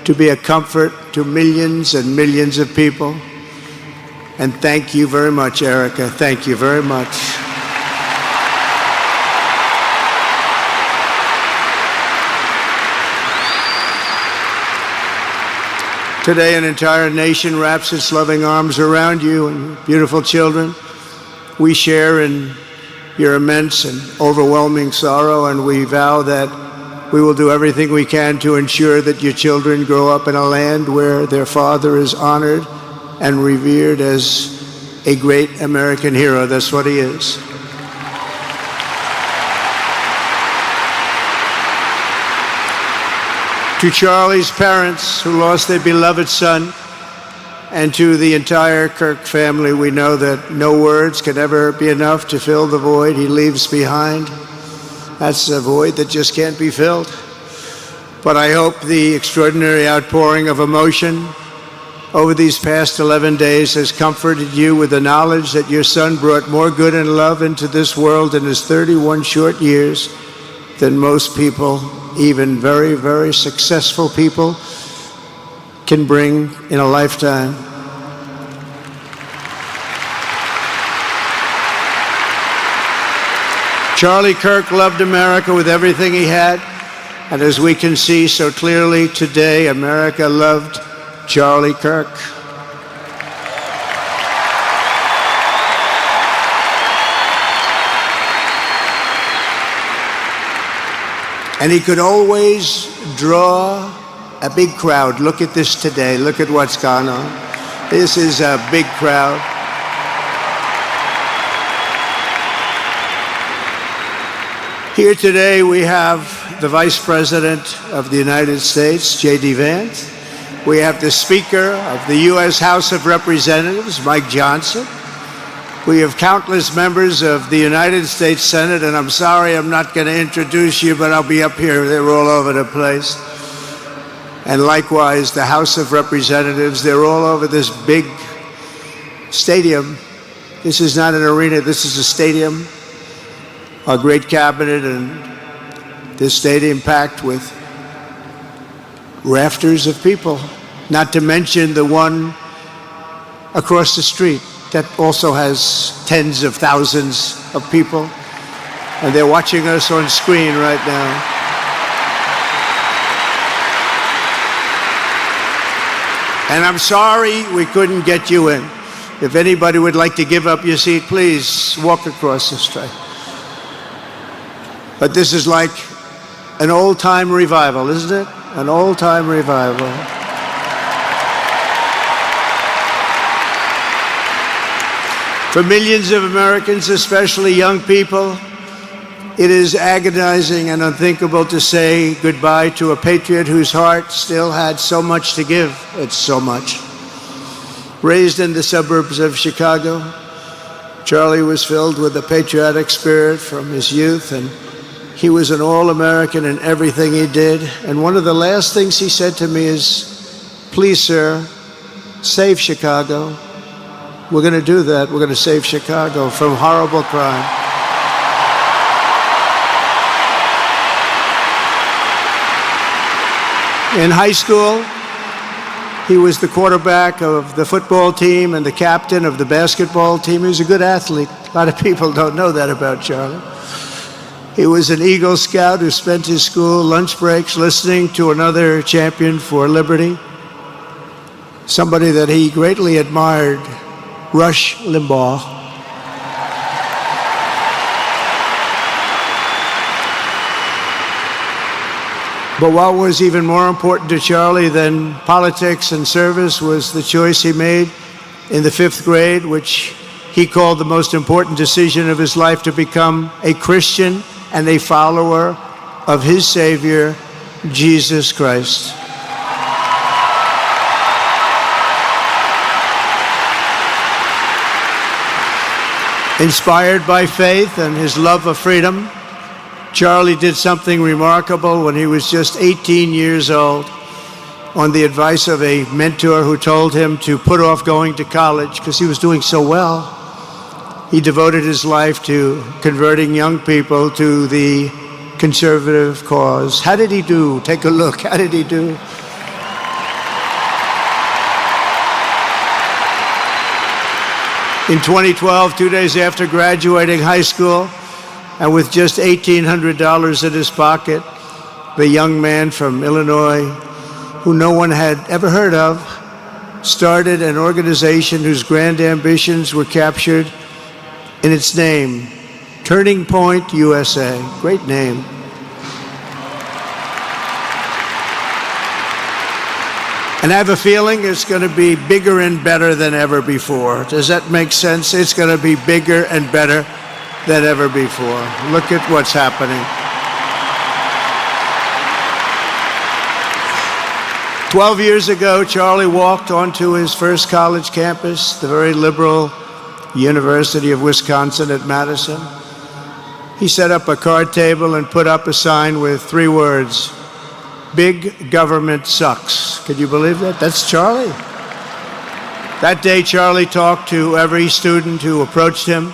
to be a comfort to millions and millions of people. And thank you very much, Erica. Thank you very much. Today, an entire nation wraps its loving arms around you and beautiful children. We share in your immense and overwhelming sorrow, and we vow that we will do everything we can to ensure that your children grow up in a land where their father is honored and revered as a great American hero. That's what he is. To Charlie's parents who lost their beloved son, and to the entire Kirk family, we know that no words can ever be enough to fill the void he leaves behind. That's a void that just can't be filled. But I hope the extraordinary outpouring of emotion over these past 11 days has comforted you with the knowledge that your son brought more good and love into this world in his 31 short years than most people, even very, very successful people, can bring in a lifetime. Charlie Kirk loved America with everything he had, and as we can see so clearly today, America loved Charlie Kirk. And he could always draw a big crowd. Look at this today. Look at what's gone on. This is a big crowd. Here today we have the Vice President of the United States, J.D. Vance. We have the Speaker of the U.S. House of Representatives, Mike Johnson. We have countless members of the United States Senate, and I'm sorry I'm not going to introduce you, but I'll be up here. They're all over the place. And likewise, the House of Representatives, they're all over this big stadium. This is not an arena, this is a stadium. Our great cabinet and this stadium packed with rafters of people, not to mention the one across the street that also has tens of thousands of people, and they're watching us on screen right now. And I'm sorry we couldn't get you in. If anybody would like to give up your seat, please walk across the street. But this is like an old-time revival, isn't it? An old-time revival. For millions of Americans, especially young people, it is agonizing and unthinkable to say goodbye to a patriot whose heart still had so much to give. It's so much. Raised in the suburbs of Chicago, Charlie was filled with a patriotic spirit from his youth, and he was an all-American in everything he did. And one of the last things he said to me is, "Please, sir, save Chicago. We're going to do that. We're going to save Chicago from horrible crime. In high school, he was the quarterback of the football team and the captain of the basketball team. He was a good athlete. A lot of people don't know that about Charlie. He was an Eagle Scout who spent his school lunch breaks listening to another champion for liberty, somebody that he greatly admired, Rush Limbaugh. But what was even more important to Charlie than politics and service was the choice he made in the 5th grade, which he called the most important decision of his life, to become a Christian and a follower of his Savior, Jesus Christ. Inspired by faith and his love of freedom, Charlie did something remarkable when he was just 18 years old. On the advice of a mentor who told him to put off going to college because he was doing so well, he devoted his life to converting young people to the conservative cause. How did he do? Take a look. How did he do? In 2012, 2 days after graduating high school, and with just $1,800 in his pocket, the young man from Illinois, who no one had ever heard of, started an organization whose grand ambitions were captured in its name, Turning Point USA. Great name. And I have a feeling it's going to be bigger and better than ever before. Does that make sense? It's going to be bigger and better than ever before. Look at what's happening. 12 years ago, Charlie walked onto his first college campus, the very liberal University of Wisconsin at Madison. He set up a card table and put up a sign with 3 words: "Big government sucks." Could you believe that? That's Charlie. That day, Charlie talked to every student who approached him,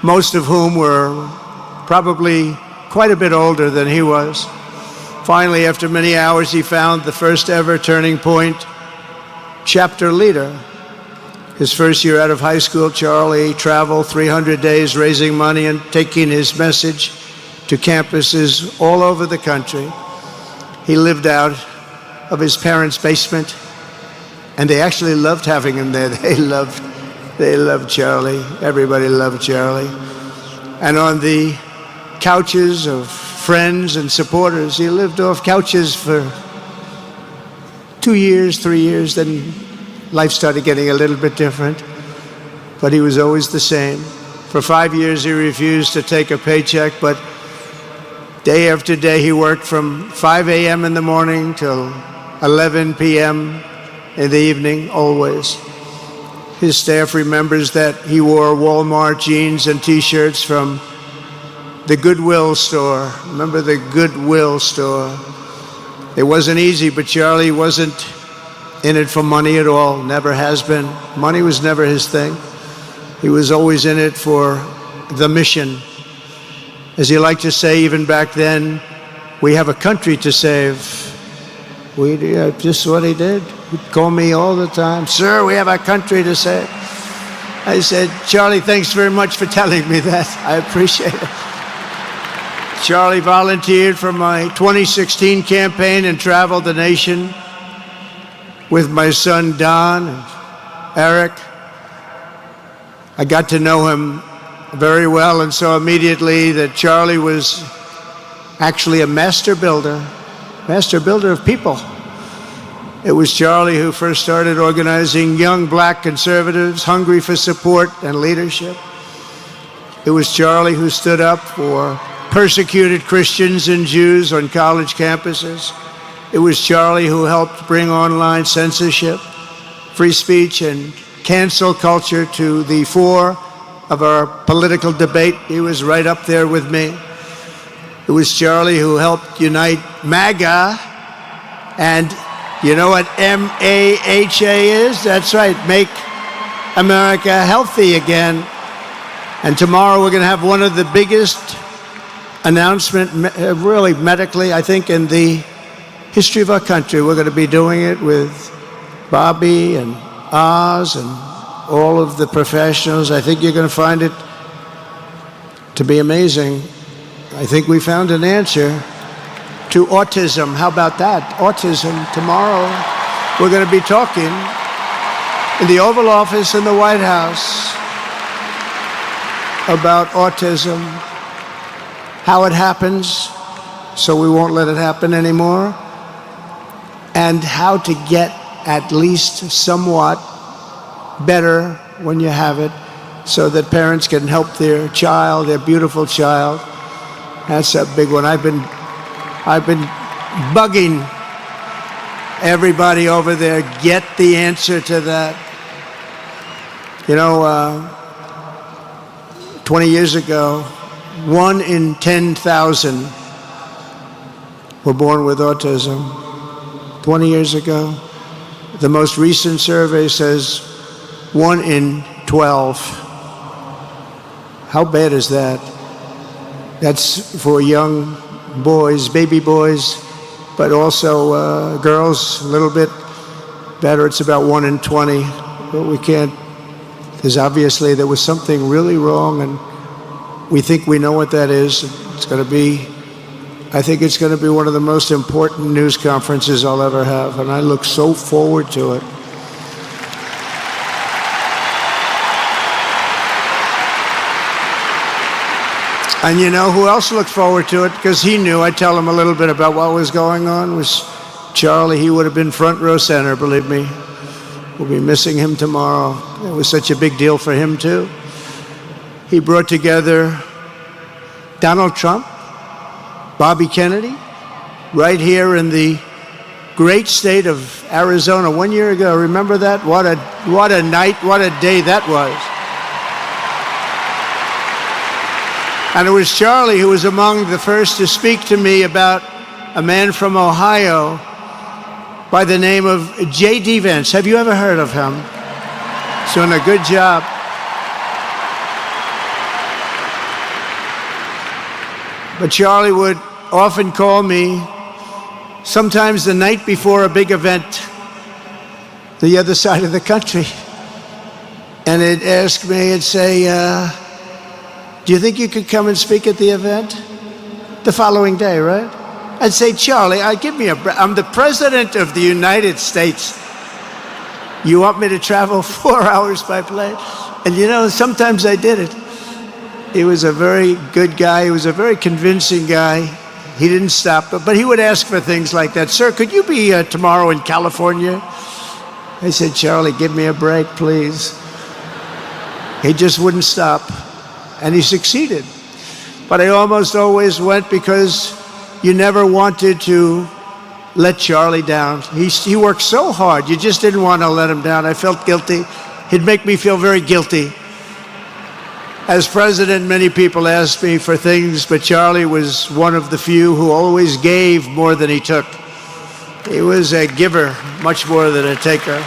most of whom were probably quite a bit older than he was. Finally, after many hours, he found the first ever Turning Point chapter leader. His first year out of high school, Charlie traveled 300 days raising money and taking his message to campuses all over the country. He lived out of his parents' basement, and they actually loved having him there. They loved Charlie. Everybody loved Charlie. And on the couches of friends and supporters, he lived off couches for 2 years, 3 years. Then life started getting a little bit different, but he was always the same. For 5 years, he refused to take a paycheck, but day after day, he worked from 5 a.m. in the morning till 11 p.m. in the evening, always. His staff remembers that he wore Walmart jeans and T-shirts from the Goodwill store. Remember the Goodwill store? It wasn't easy, but Charlie wasn't in it for money at all, never has been. Money was never his thing. He was always in it for the mission. As he liked to say even back then, we have a country to save. Just what he did. He'd call me all the time, "Sir, we have a country to save." I said, "Charlie, thanks very much for telling me that. I appreciate it." Charlie volunteered for my 2016 campaign and traveled the nation with my son Don and Eric. I got to know him very well and saw immediately that Charlie was actually a master builder of people. It was Charlie who first started organizing young black conservatives hungry for support and leadership. It was Charlie who stood up for persecuted Christians and Jews on college campuses. It was Charlie who helped bring online censorship, free speech, and cancel culture to the fore of our political debate. He was right up there with me. It was Charlie who helped unite MAGA, and you know what MAHA is? That's right, Make America healthy again. And tomorrow we're going to have one of the biggest announcements, really medically, I think, in the history of our country. We're going to be doing it with Bobby and Oz and all of the professionals. I think you're going to find it to be amazing. I think we found an answer to autism. How about that? Autism. Tomorrow we're going to be talking in the Oval Office in the White House about autism, how it happens, so we won't let it happen anymore, and how to get at least somewhat better when you have it, so that parents can help their child, their beautiful child. That's a big one. I've been bugging everybody over there, get the answer to that. You know, 20 years ago, 1 in 10,000 were born with autism. 20 years ago. The most recent survey says 1 in 12. How bad is that? That's for young boys, baby boys, but also girls, a little bit better. It's about 1 in 20, but we can't, because obviously there was something really wrong, and we think we know what that is. It's going to be, I think it's going to be one of the most important news conferences I'll ever have, and I look so forward to it. And you know who else looked forward to it? Because he knew. I tell him a little bit about what was going on. Was Charlie. He would have been front row center, believe me. We'll be missing him tomorrow. It was such a big deal for him, too. He brought together Donald Trump, Bobby Kennedy, right here in the great state of Arizona 1 year ago. Remember that? What a night, what a day that was. And it was Charlie who was among the first to speak to me about a man from Ohio by the name of J.D. Vance. Have you ever heard of him? He's doing a good job. But Charlie would often call me, sometimes the night before a big event, the other side of the country. And he'd ask me, he'd say, do you think you could come and speak at the event? The following day, right? I'd say, Charlie, give me I'm the President of the United States. You want me to travel 4 hours by plane? And you know, sometimes I did it. He was a very good guy. He was a very convincing guy. He didn't stop, but he would ask for things like that. Sir, could you be tomorrow in California? I said, Charlie, give me a break, please. He just wouldn't stop. And he succeeded. But I almost always went because you never wanted to let Charlie down. He worked so hard, you just didn't want to let him down. I felt guilty. He'd make me feel very guilty. As president, many people asked me for things, but Charlie was one of the few who always gave more than he took. He was a giver, much more than a taker.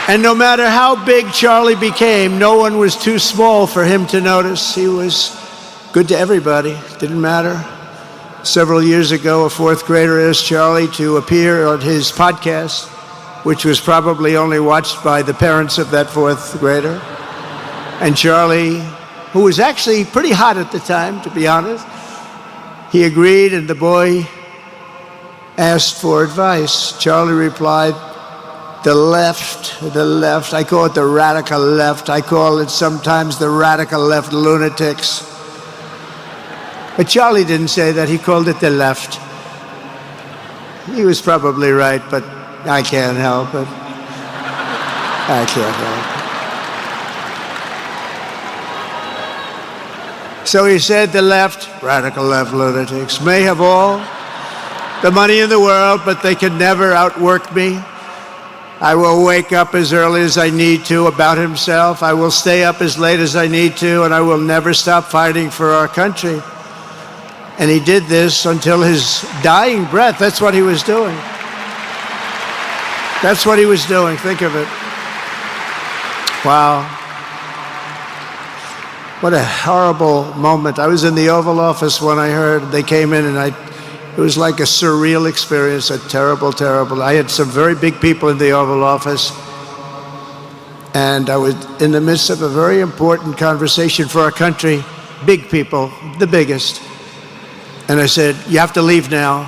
And no matter how big Charlie became, no one was too small for him to notice. He was good to everybody. Didn't matter. Several years ago, a fourth grader asked Charlie to appear on his podcast, which was probably only watched by the parents of that fourth grader. And Charlie, who was actually pretty hot at the time, to be honest, he agreed, and the boy asked for advice. Charlie replied, the left, I call it the radical left. I call it sometimes the radical left lunatics. But Charlie didn't say that, he called it the left. He was probably right, but I can't help it. I can't help it. So he said the left, radical left lunatics, may have all the money in the world, but they can never outwork me. I will wake up as early as I need to, about himself. I will stay up as late as I need to, and I will never stop fighting for our country. And he did this until his dying breath. That's what he was doing. That's what he was doing. Think of it. Wow. What a horrible moment. I was in the Oval Office when I heard they came in, and it was like a surreal experience, a terrible, terrible. I had some very big people in the Oval Office, and I was in the midst of a very important conversation for our country, big people, the biggest. And I said, you have to leave now.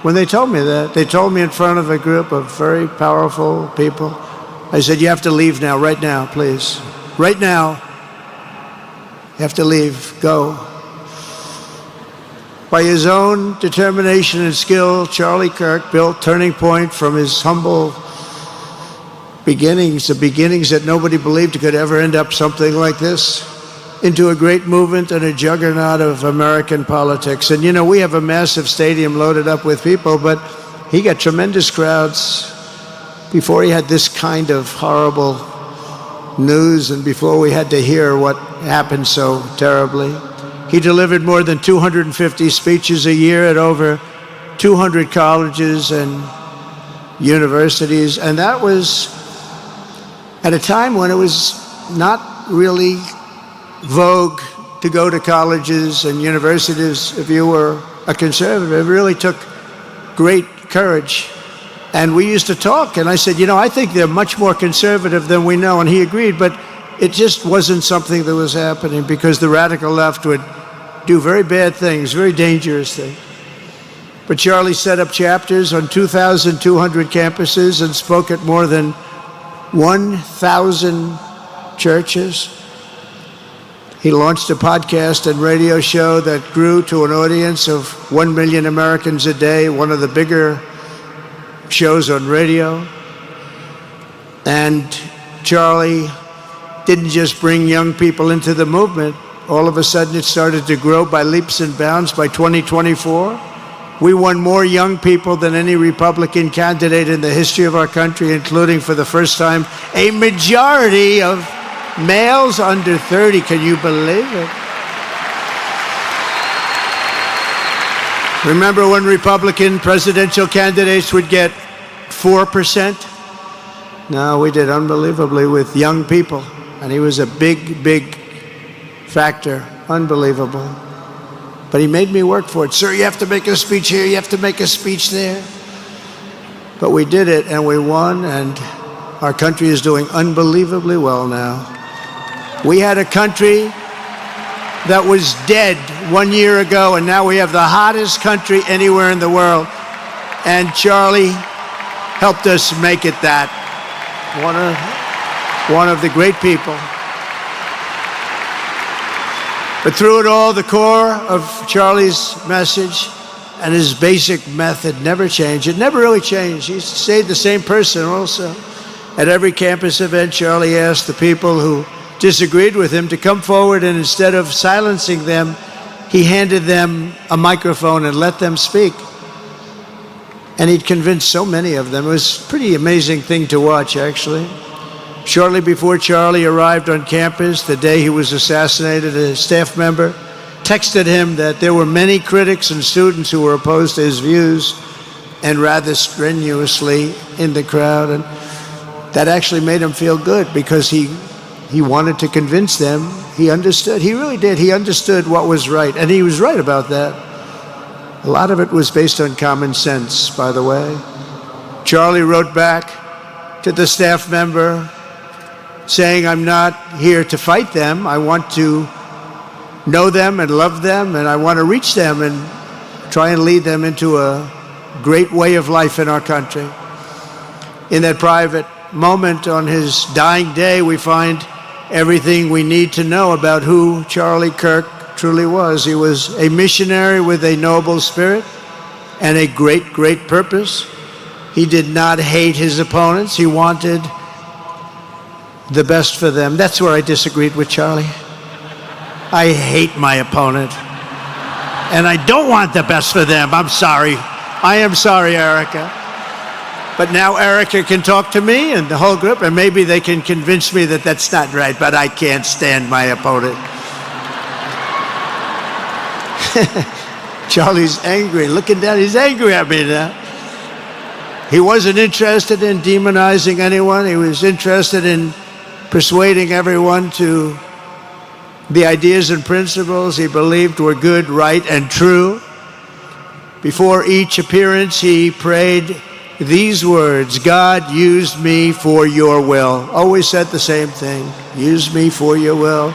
When they told me that, they told me in front of a group of very powerful people, I said, you have to leave now, right now, please. Right now, you have to leave, go. By his own determination and skill, Charlie Kirk built Turning Point from his humble beginnings, the beginnings that nobody believed could ever end up something like this, into a great movement and a juggernaut of American politics. And you know, we have a massive stadium loaded up with people, but he got tremendous crowds before he had this kind of horrible news and before we had to hear what happened so terribly. He delivered more than 250 speeches a year at over 200 colleges and universities, and that was at a time when it was not really vogue to go to colleges and universities if you were a conservative. It really took great courage. And we used to talk, and I said, you know, I think they're much more conservative than we know, and he agreed, but it just wasn't something that was happening because the radical left would do very bad things, very dangerous things. But Charlie set up chapters on 2,200 campuses and spoke at more than 1,000 churches. He launched a podcast and radio show that grew to an audience of 1 million Americans a day, one of the bigger shows on radio. And Charlie didn't just bring young people into the movement. All of a sudden, it started to grow by leaps and bounds. By 2024, we won more young people than any Republican candidate in the history of our country, including, for the first time, a majority of males under 30. Can you believe it? Remember when Republican presidential candidates would get 4%? No, we did unbelievably with young people. And he was a big, big factor. Unbelievable. But he made me work for it. Sir, you have to make a speech here, you have to make a speech there. But we did it, and we won, and our country is doing unbelievably well now. We had a country that was dead 1 year ago, and now we have the hottest country anywhere in the world. And Charlie helped us make it that. One of the great people. But through it all, the core of Charlie's message and his basic method never changed. It never really changed. He stayed the same person also. At every campus event, Charlie asked the people who disagreed with him to come forward, and instead of silencing them, he handed them a microphone and let them speak. And he'd convinced so many of them. It was a pretty amazing thing to watch, actually. Shortly before Charlie arrived on campus, the day he was assassinated, a staff member texted him that there were many critics and students who were opposed to his views, and rather strenuously in the crowd. And that actually made him feel good because he wanted to convince them. He understood. He really did. He understood what was right. And he was right about that. A lot of it was based on common sense, by the way. Charlie wrote back to the staff member saying, I'm not here to fight them. I want to know them and love them, and I want to reach them and try and lead them into a great way of life in our country. In that private moment on his dying day, we find everything we need to know about who Charlie Kirk truly was. He was a missionary with a noble spirit and a great, great purpose. He did not hate his opponents. He wanted the best for them. That's where I disagreed with Charlie. I hate my opponent, and I don't want the best for them. I'm sorry. I am sorry, Erica. But now Erica can talk to me and the whole group, and maybe they can convince me that that's not right, but I can't stand my opponent. Charlie's angry, looking down, he's angry at me now. He wasn't interested in demonizing anyone. He was interested in persuading everyone to the ideas and principles he believed were good, right, and true. Before each appearance, he prayed these words, God, use me for your will. Always said the same thing, use me for your will.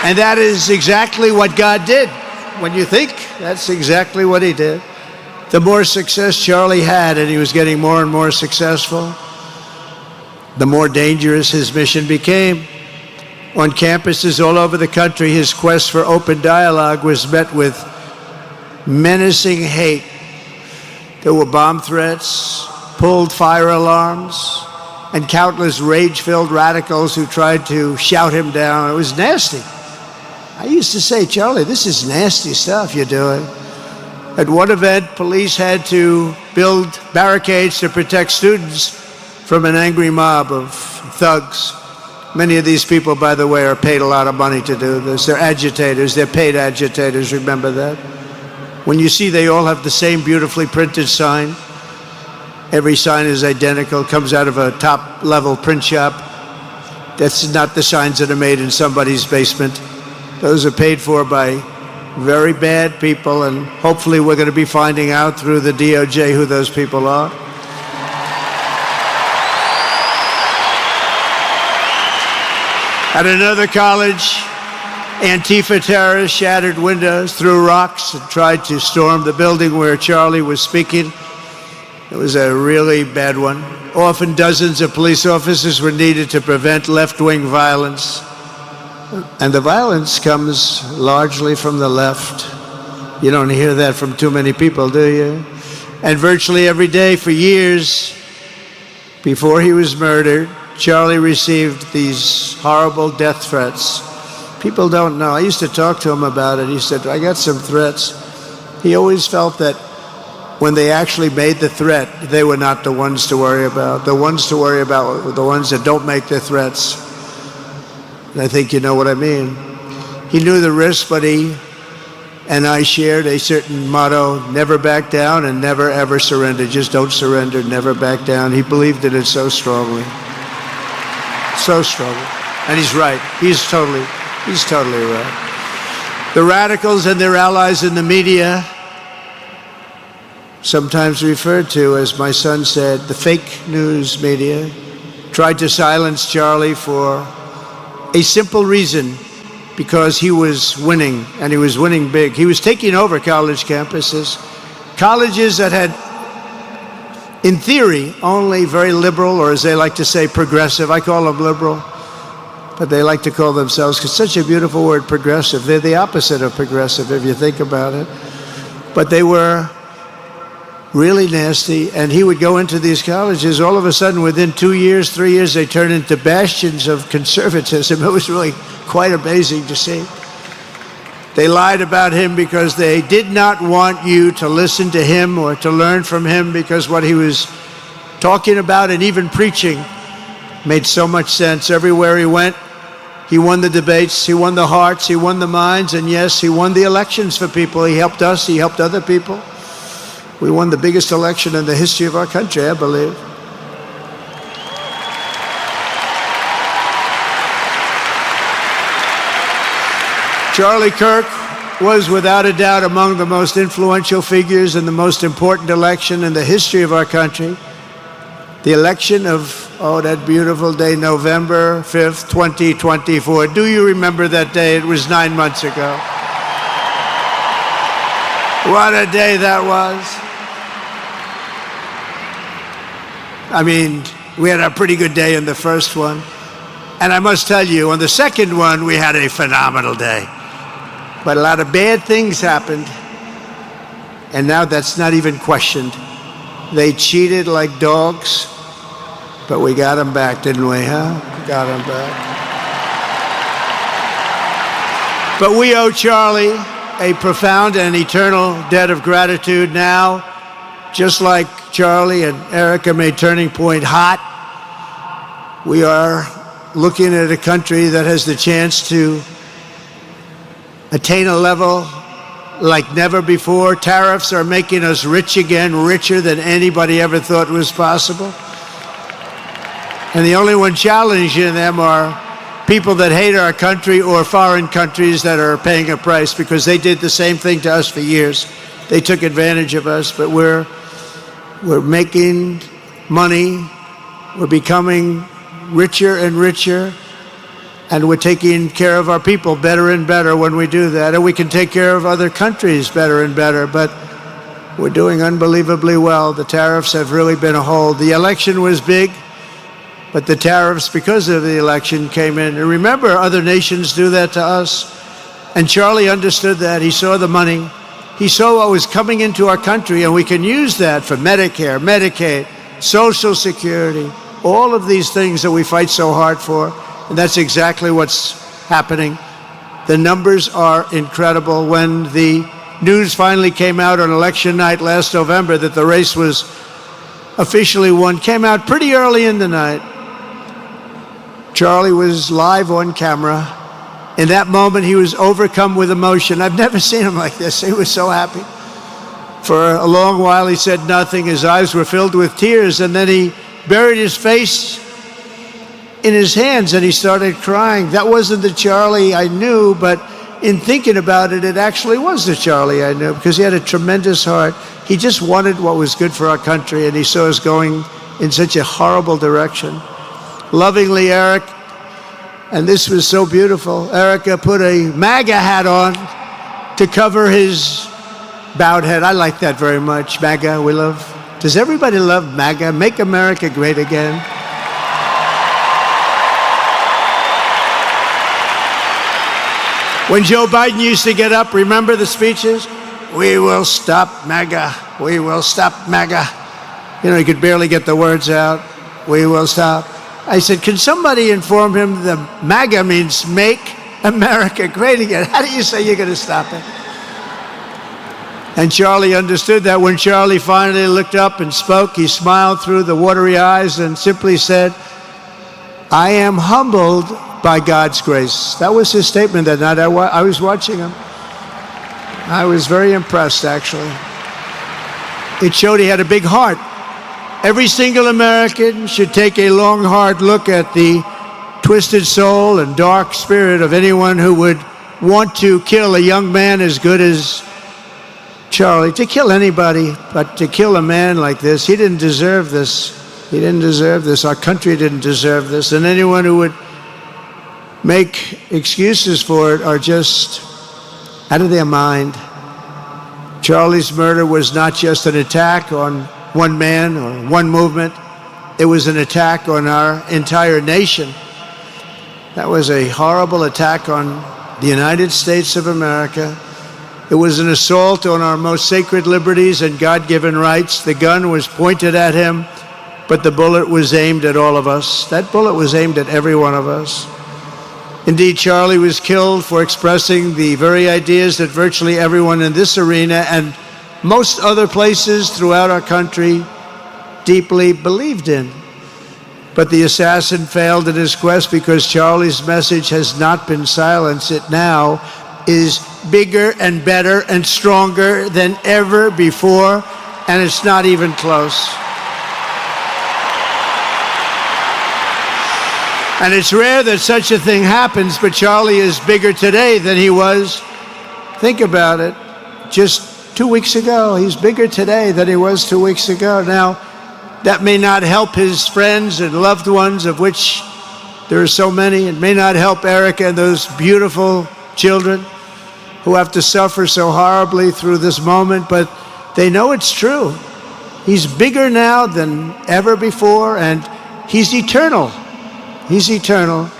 And that is exactly what God did. When you think, that's exactly what he did. The more success Charlie had, and he was getting more and more successful, the more dangerous his mission became. On campuses all over the country, his quest for open dialogue was met with menacing hate. There were bomb threats, pulled fire alarms, and countless rage-filled radicals who tried to shout him down. It was nasty. I used to say, Charlie, this is nasty stuff you're doing. At one event, police had to build barricades to protect students from an angry mob of thugs. Many of these people, by the way, are paid a lot of money to do this. They're agitators. They're paid agitators. Remember that? When you see they all have the same beautifully printed sign, every sign is identical, comes out of a top-level print shop. That's not the signs that are made in somebody's basement. Those are paid for by very bad people, and hopefully we're going to be finding out through the DOJ who those people are. At another college, Antifa terrorists shattered windows, threw rocks, and tried to storm the building where Charlie was speaking. It was a really bad one. Often dozens of police officers were needed to prevent left-wing violence. And the violence comes largely from the left. You don't hear that from too many people, do you? And virtually every day for years before he was murdered, Charlie received these horrible death threats. People don't know. I used to talk to him about it. He said, I got some threats. He always felt that when they actually made the threat, they were not the ones to worry about. The ones to worry about were the ones that don't make the threats. And I think you know what I mean. He knew the risk, but he and I shared a certain motto, never back down and never ever surrender. Just don't surrender, never back down. He believed in it so strongly. So strongly. And he's right. He's totally right. The radicals and their allies in the media, sometimes referred to, as my son said, the fake news media, tried to silence Charlie for a simple reason, because he was winning, and he was winning big. He was taking over college campuses, colleges that had, in theory, only very liberal, or as they like to say, progressive. I call them liberal, but they like to call themselves, because such a beautiful word, progressive. They're the opposite of progressive, if you think about it. But they were really nasty, and he would go into these colleges. All of a sudden, within 2 years, 3 years, they turned into bastions of conservatism. It was really quite amazing to see. They lied about him because they did not want you to listen to him or to learn from him, because what he was talking about and even preaching made so much sense. Everywhere he went, he won the debates, he won the hearts, he won the minds, and yes, he won the elections for people. He helped us, he helped other people. We won the biggest election in the history of our country, I believe. Charlie Kirk was without a doubt among the most influential figures in the most important election in the history of our country. The election of, that beautiful day, November 5th, 2024. Do you remember that day? It was 9 months ago. What a day that was. I mean, we had a pretty good day in the first one. And I must tell you, on the second one, we had a phenomenal day. But a lot of bad things happened. And now that's not even questioned. They cheated like dogs, but we got them back, didn't we, huh? We got them back. But we owe Charlie a profound and eternal debt of gratitude now, just like Charlie and Erica made Turning Point hot. We are looking at a country that has the chance to attain a level like never before. Tariffs are making us rich again, richer than anybody ever thought was possible. And the only one challenging them are people that hate our country or foreign countries that are paying a price, because they did the same thing to us for years. They took advantage of us, but we're making money. We're becoming richer and richer, and we're taking care of our people better and better when we do that. And we can take care of other countries better and better, but we're doing unbelievably well. The tariffs have really been a hold. The election was big, but the tariffs, because of the election, came in. And remember, other nations do that to us. And Charlie understood that. He saw the money. He saw what was coming into our country, and we can use that for Medicare, Medicaid, Social Security, all of these things that we fight so hard for. And that's exactly what's happening. The numbers are incredible. When the news finally came out on election night last November that the race was officially won, came out pretty early in the night. Charlie was live on camera. In that moment, he was overcome with emotion. I've never seen him like this. He was so happy. For a long while, he said nothing. His eyes were filled with tears, and then he buried his face in his hands, and he started crying. That wasn't the Charlie I knew, but in thinking about it, it actually was the Charlie I knew, because he had a tremendous heart. He just wanted what was good for our country, and he saw us going in such a horrible direction. Lovingly, Eric, and this was so beautiful, Erica put a MAGA hat on to cover his bowed head. I like that very much. MAGA, we love. Does everybody love MAGA? Make America Great Again. When Joe Biden used to get up, remember the speeches? We will stop MAGA. We will stop MAGA. You know, he could barely get the words out. We will stop. I said, can somebody inform him the MAGA means Make America Great Again? How do you say you're going to stop it? And Charlie understood that. When Charlie finally looked up and spoke, he smiled through the watery eyes and simply said, I am humbled by God's grace. That was his statement that night. I was watching him. I was very impressed, actually. It showed he had a big heart. Every single American should take a long, hard look at the twisted soul and dark spirit of anyone who would want to kill a young man as good as Charlie. To kill anybody, but to kill a man like this, he didn't deserve this. He didn't deserve this. Our country didn't deserve this. And anyone who would make excuses for it are just out of their mind. Charlie's murder was not just an attack on one man or one movement. It was an attack on our entire nation. That was a horrible attack on the United States of America. It was an assault on our most sacred liberties and God-given rights. The gun was pointed at him, but the bullet was aimed at all of us. That bullet was aimed at every one of us. Indeed, Charlie was killed for expressing the very ideas that virtually everyone in this arena and most other places throughout our country deeply believed in. But the assassin failed in his quest because Charlie's message has not been silenced. It now is bigger and better and stronger than ever before, and it's not even close. And it's rare that such a thing happens, but Charlie is bigger today than he was. Think about it. Just 2 weeks ago, he's bigger today than he was 2 weeks ago. Now, that may not help his friends and loved ones, of which there are so many. It may not help Erica and those beautiful children who have to suffer so horribly through this moment, but they know it's true. He's bigger now than ever before, and he's eternal. He's eternal.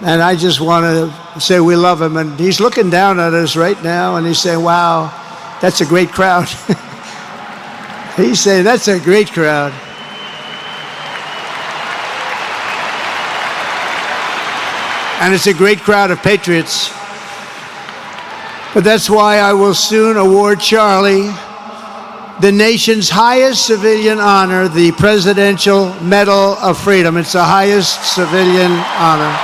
And I just want to say we love him. And he's looking down at us right now, and he's saying, wow, that's a great crowd. He's saying, that's a great crowd. And it's a great crowd of patriots. But that's why I will soon award Charlie the nation's highest civilian honor, the Presidential Medal of Freedom. It's the highest civilian honor.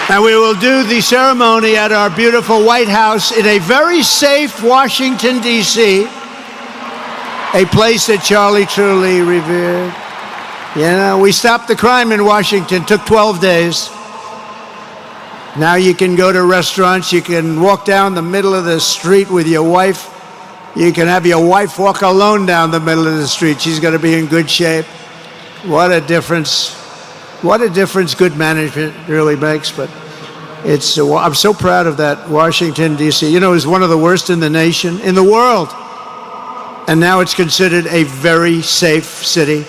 And we will do the ceremony at our beautiful White House in a very safe Washington, D.C., a place that Charlie truly revered. You know, we stopped the crime in Washington, took 12 days. Now you can go to restaurants, you can walk down the middle of the street with your wife. You can have your wife walk alone down the middle of the street. She's going to be in good shape. What a difference. What a difference good management really makes. But it's, I'm so proud of that, Washington, D.C. You know, it was one of the worst in the nation, in the world. And now it's considered a very safe city.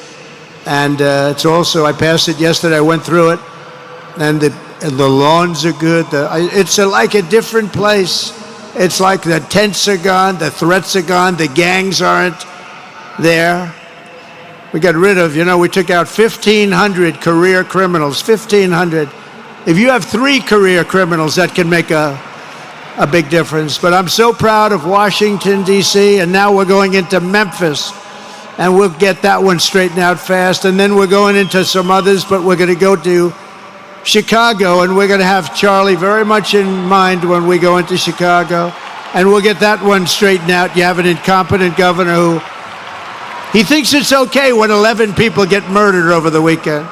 And it's also, I passed it yesterday, I went through it, and the lawns are good. It's like a different place. It's like the tents are gone, the threats are gone, the gangs aren't there. We got rid of, you know, we took out 1,500 career criminals, 1,500. If you have 3 career criminals, that can make a big difference. But I'm so proud of Washington, D.C., and now we're going into Memphis, and we'll get that one straightened out fast. And then we're going into some others, but we're going to go to Chicago, and we're going to have Charlie very much in mind when we go into Chicago, and we'll get that one straightened out. You have an incompetent governor who, he thinks it's okay when 11 people get murdered over the weekend.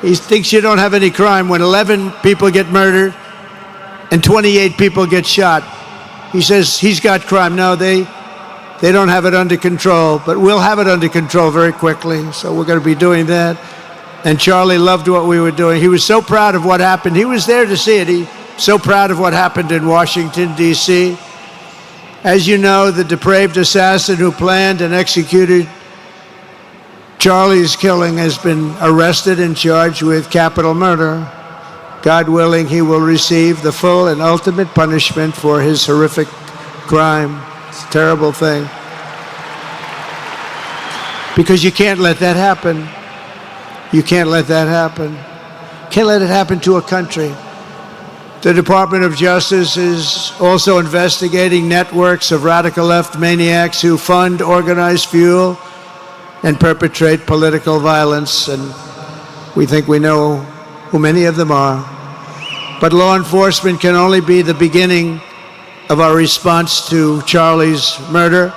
He thinks you don't have any crime when 11 people get murdered and 28 people get shot. He says he's got crime. No, they don't have it under control, but we'll have it under control very quickly. So we're going to be doing that. And Charlie loved what we were doing. He was so proud of what happened. He was there to see it. He's so proud of what happened in Washington, D.C. As you know, the depraved assassin who planned and executed Charlie's killing has been arrested and charged with capital murder. God willing, he will receive the full and ultimate punishment for his horrific crime. It's a terrible thing. Because you can't let that happen. You can't let that happen. Can't let it happen to a country. The Department of Justice is also investigating networks of radical left maniacs who fund, organize, fuel, and perpetrate political violence. And we think we know who many of them are. But law enforcement can only be the beginning of our response to Charlie's murder.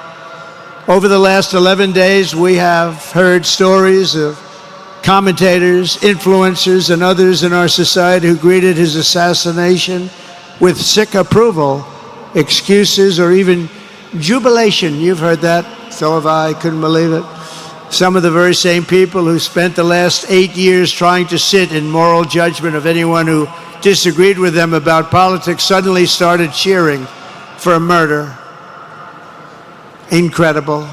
Over the last 11 days, we have heard stories of commentators, influencers, and others in our society who greeted his assassination with sick approval, excuses, or even jubilation. You've heard that, so have I. Couldn't believe it. Some of the very same people who spent the last 8 years trying to sit in moral judgment of anyone who disagreed with them about politics suddenly started cheering for a murder. Incredible.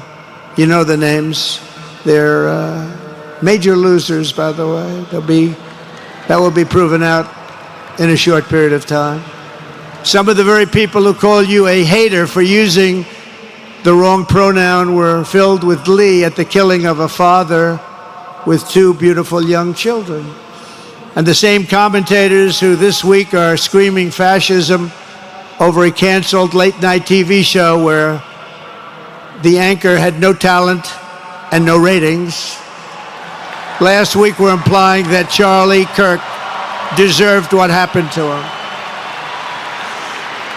You know the names. They're major losers, by the way. That will be proven out in a short period of time. Some of the very people who call you a hater for using the wrong pronoun were filled with glee at the killing of a father with 2 beautiful young children. And the same commentators who this week are screaming fascism over a canceled late-night TV show where the anchor had no talent and no ratings, last week were implying that Charlie Kirk deserved what happened to him.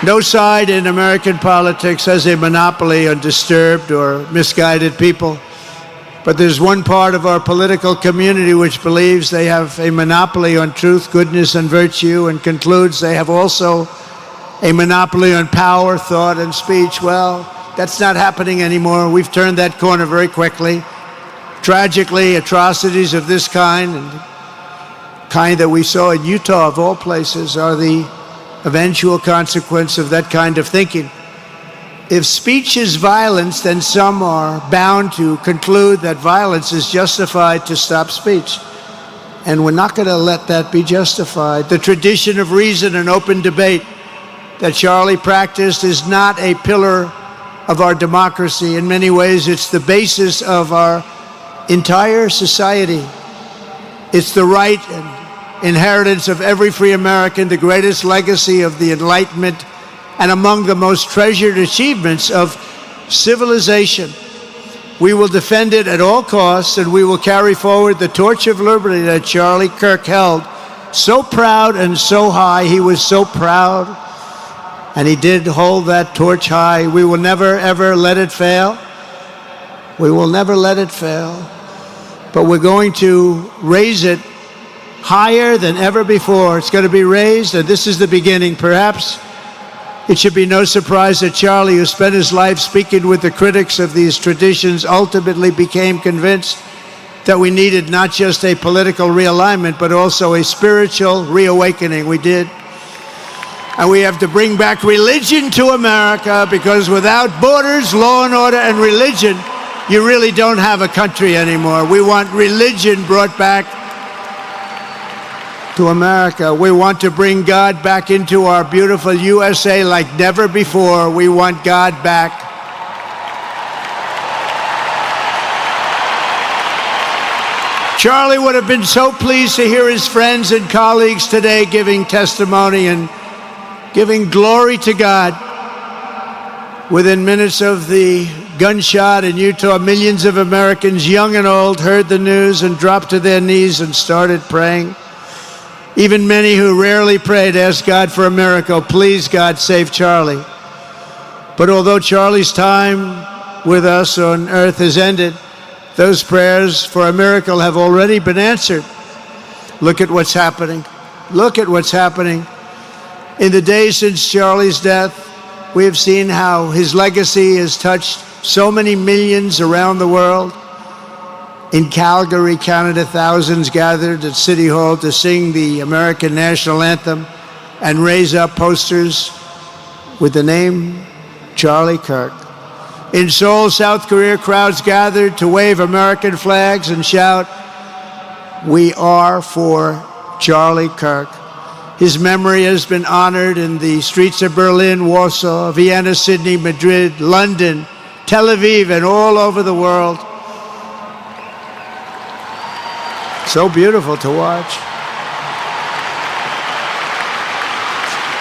No side in American politics has a monopoly on disturbed or misguided people. But there's one part of our political community which believes they have a monopoly on truth, goodness, and virtue, and concludes they have also a monopoly on power, thought, and speech. Well, that's not happening anymore. We've turned that corner very quickly. Tragically, atrocities of this kind, and the kind that we saw in Utah, of all places, are the eventual consequence of that kind of thinking. If speech is violence, then some are bound to conclude that violence is justified to stop speech. And we're not going to let that be justified. The tradition of reason and open debate that Charlie practiced is not a pillar of our democracy. In many ways, it's the basis of our entire society. It's the right and inheritance of every free American, the greatest legacy of the Enlightenment, and among the most treasured achievements of civilization. We will defend it at all costs, and we will carry forward the torch of liberty that Charlie Kirk held so proud and so high. He was so proud, and he did hold that torch high. We will never, ever let it fail. We will never let it fail. But we're going to raise it higher than ever before. It's going to be raised, and this is the beginning. Perhaps it should be no surprise that Charlie, who spent his life speaking with the critics of these traditions, ultimately became convinced that we needed not just a political realignment, but also a spiritual reawakening. We did. And we have to bring back religion to America, because without borders, law and order, and religion, you really don't have a country anymore. We want religion brought back to America. We want to bring God back into our beautiful USA like never before. We want God back. Charlie would have been so pleased to hear his friends and colleagues today giving testimony and giving glory to God. Within minutes of the gunshot in Utah, millions of Americans, young and old, heard the news and dropped to their knees and started praying. Even many who rarely prayed asked God for a miracle. Please, God, save Charlie. But although Charlie's time with us on earth has ended, those prayers for a miracle have already been answered. Look at what's happening. Look at what's happening. In the days since Charlie's death, we have seen how his legacy has touched so many millions around the world. In Calgary, Canada, thousands gathered at City Hall to sing the American national anthem and raise up posters with the name Charlie Kirk. In Seoul, South Korea, crowds gathered to wave American flags and shout, "We are for Charlie Kirk." His memory has been honored in the streets of Berlin, Warsaw, Vienna, Sydney, Madrid, London, Tel Aviv, and all over the world. So beautiful to watch.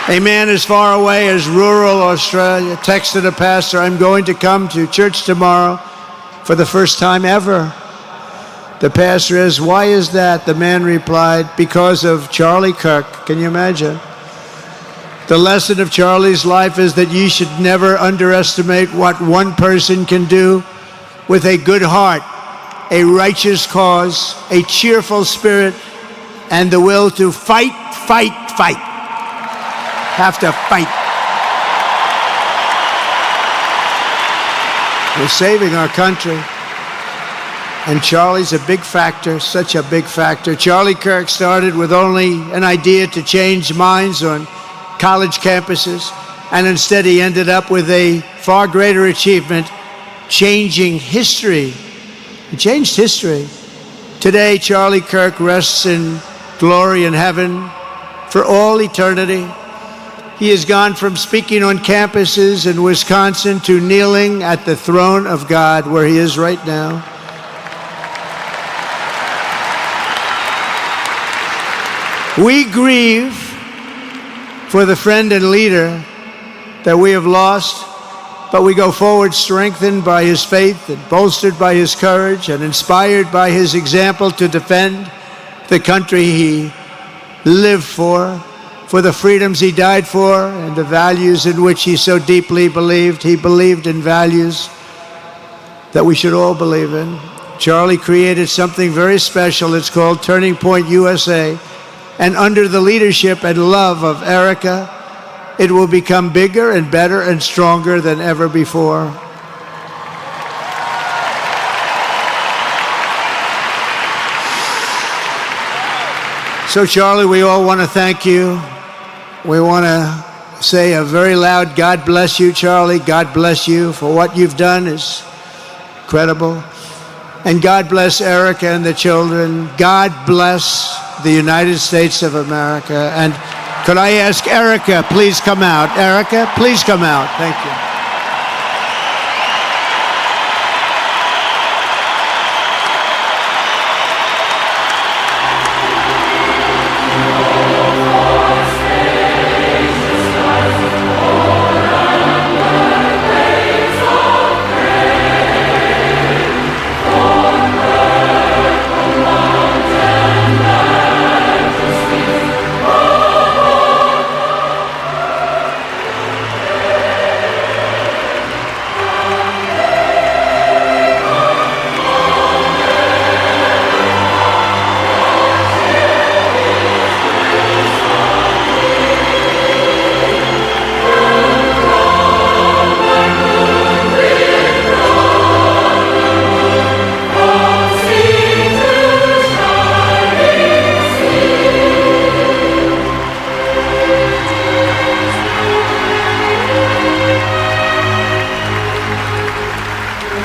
A man as far away as rural Australia texted a pastor, "I'm going to come to church tomorrow for the first time ever." The pastor asked, "Why is that?" The man replied, "Because of Charlie Kirk." Can you imagine? The lesson of Charlie's life is that you should never underestimate what one person can do with a good heart, a righteous cause, a cheerful spirit, and the will to fight, fight, fight. Have to fight. We're saving our country. And Charlie's a big factor, such a big factor. Charlie Kirk started with only an idea to change minds on college campuses, and instead he ended up with a far greater achievement, changing history. He changed history. Today, Charlie Kirk rests in glory in heaven for all eternity. He has gone from speaking on campuses in Wisconsin to kneeling at the throne of God, where he is right now. We grieve for the friend and leader that we have lost, but we go forward strengthened by his faith and bolstered by his courage and inspired by his example to defend the country he lived for the freedoms he died for, and the values in which he so deeply believed. He believed in values that we should all believe in. Charlie created something very special. It's called Turning Point USA. And under the leadership and love of Erica, it will become bigger and better and stronger than ever before. So, Charlie, we all want to thank you. We want to say a very loud God bless you, Charlie. God bless you for what you've done is incredible. And God bless Erica and the children. God bless the United States of America. And could I ask Erica, please come out. Erica, please come out. Thank you.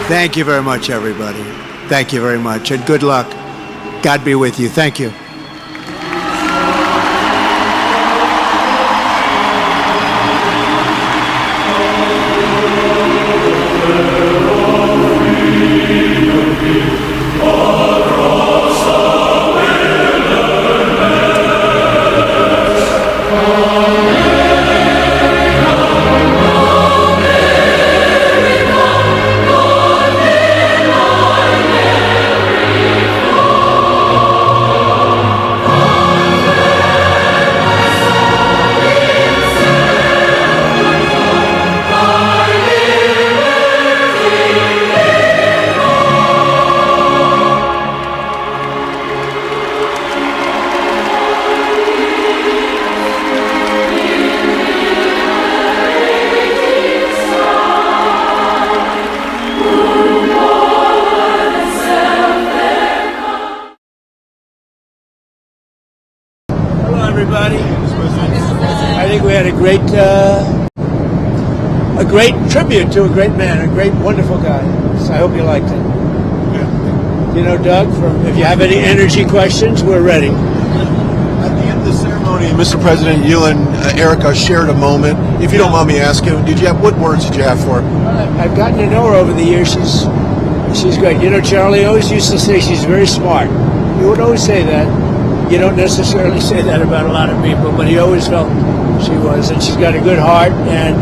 Thank you very much, everybody. Thank you very much, and good luck. God be with you. Thank you. Everybody, I think we had a great tribute to a great man, a great, wonderful guy. So I hope you liked it. You know, Doug, if you have any energy questions, we're ready. At the end of the ceremony, Mr. President, you and Erica shared a moment. If you don't mind me asking, what words did you have for her? I've gotten to know her over the years. She's great. You know, Charlie always used to say she's very smart. He would always say that. You don't necessarily say that about a lot of people, but he always felt she was, and she's got a good heart, and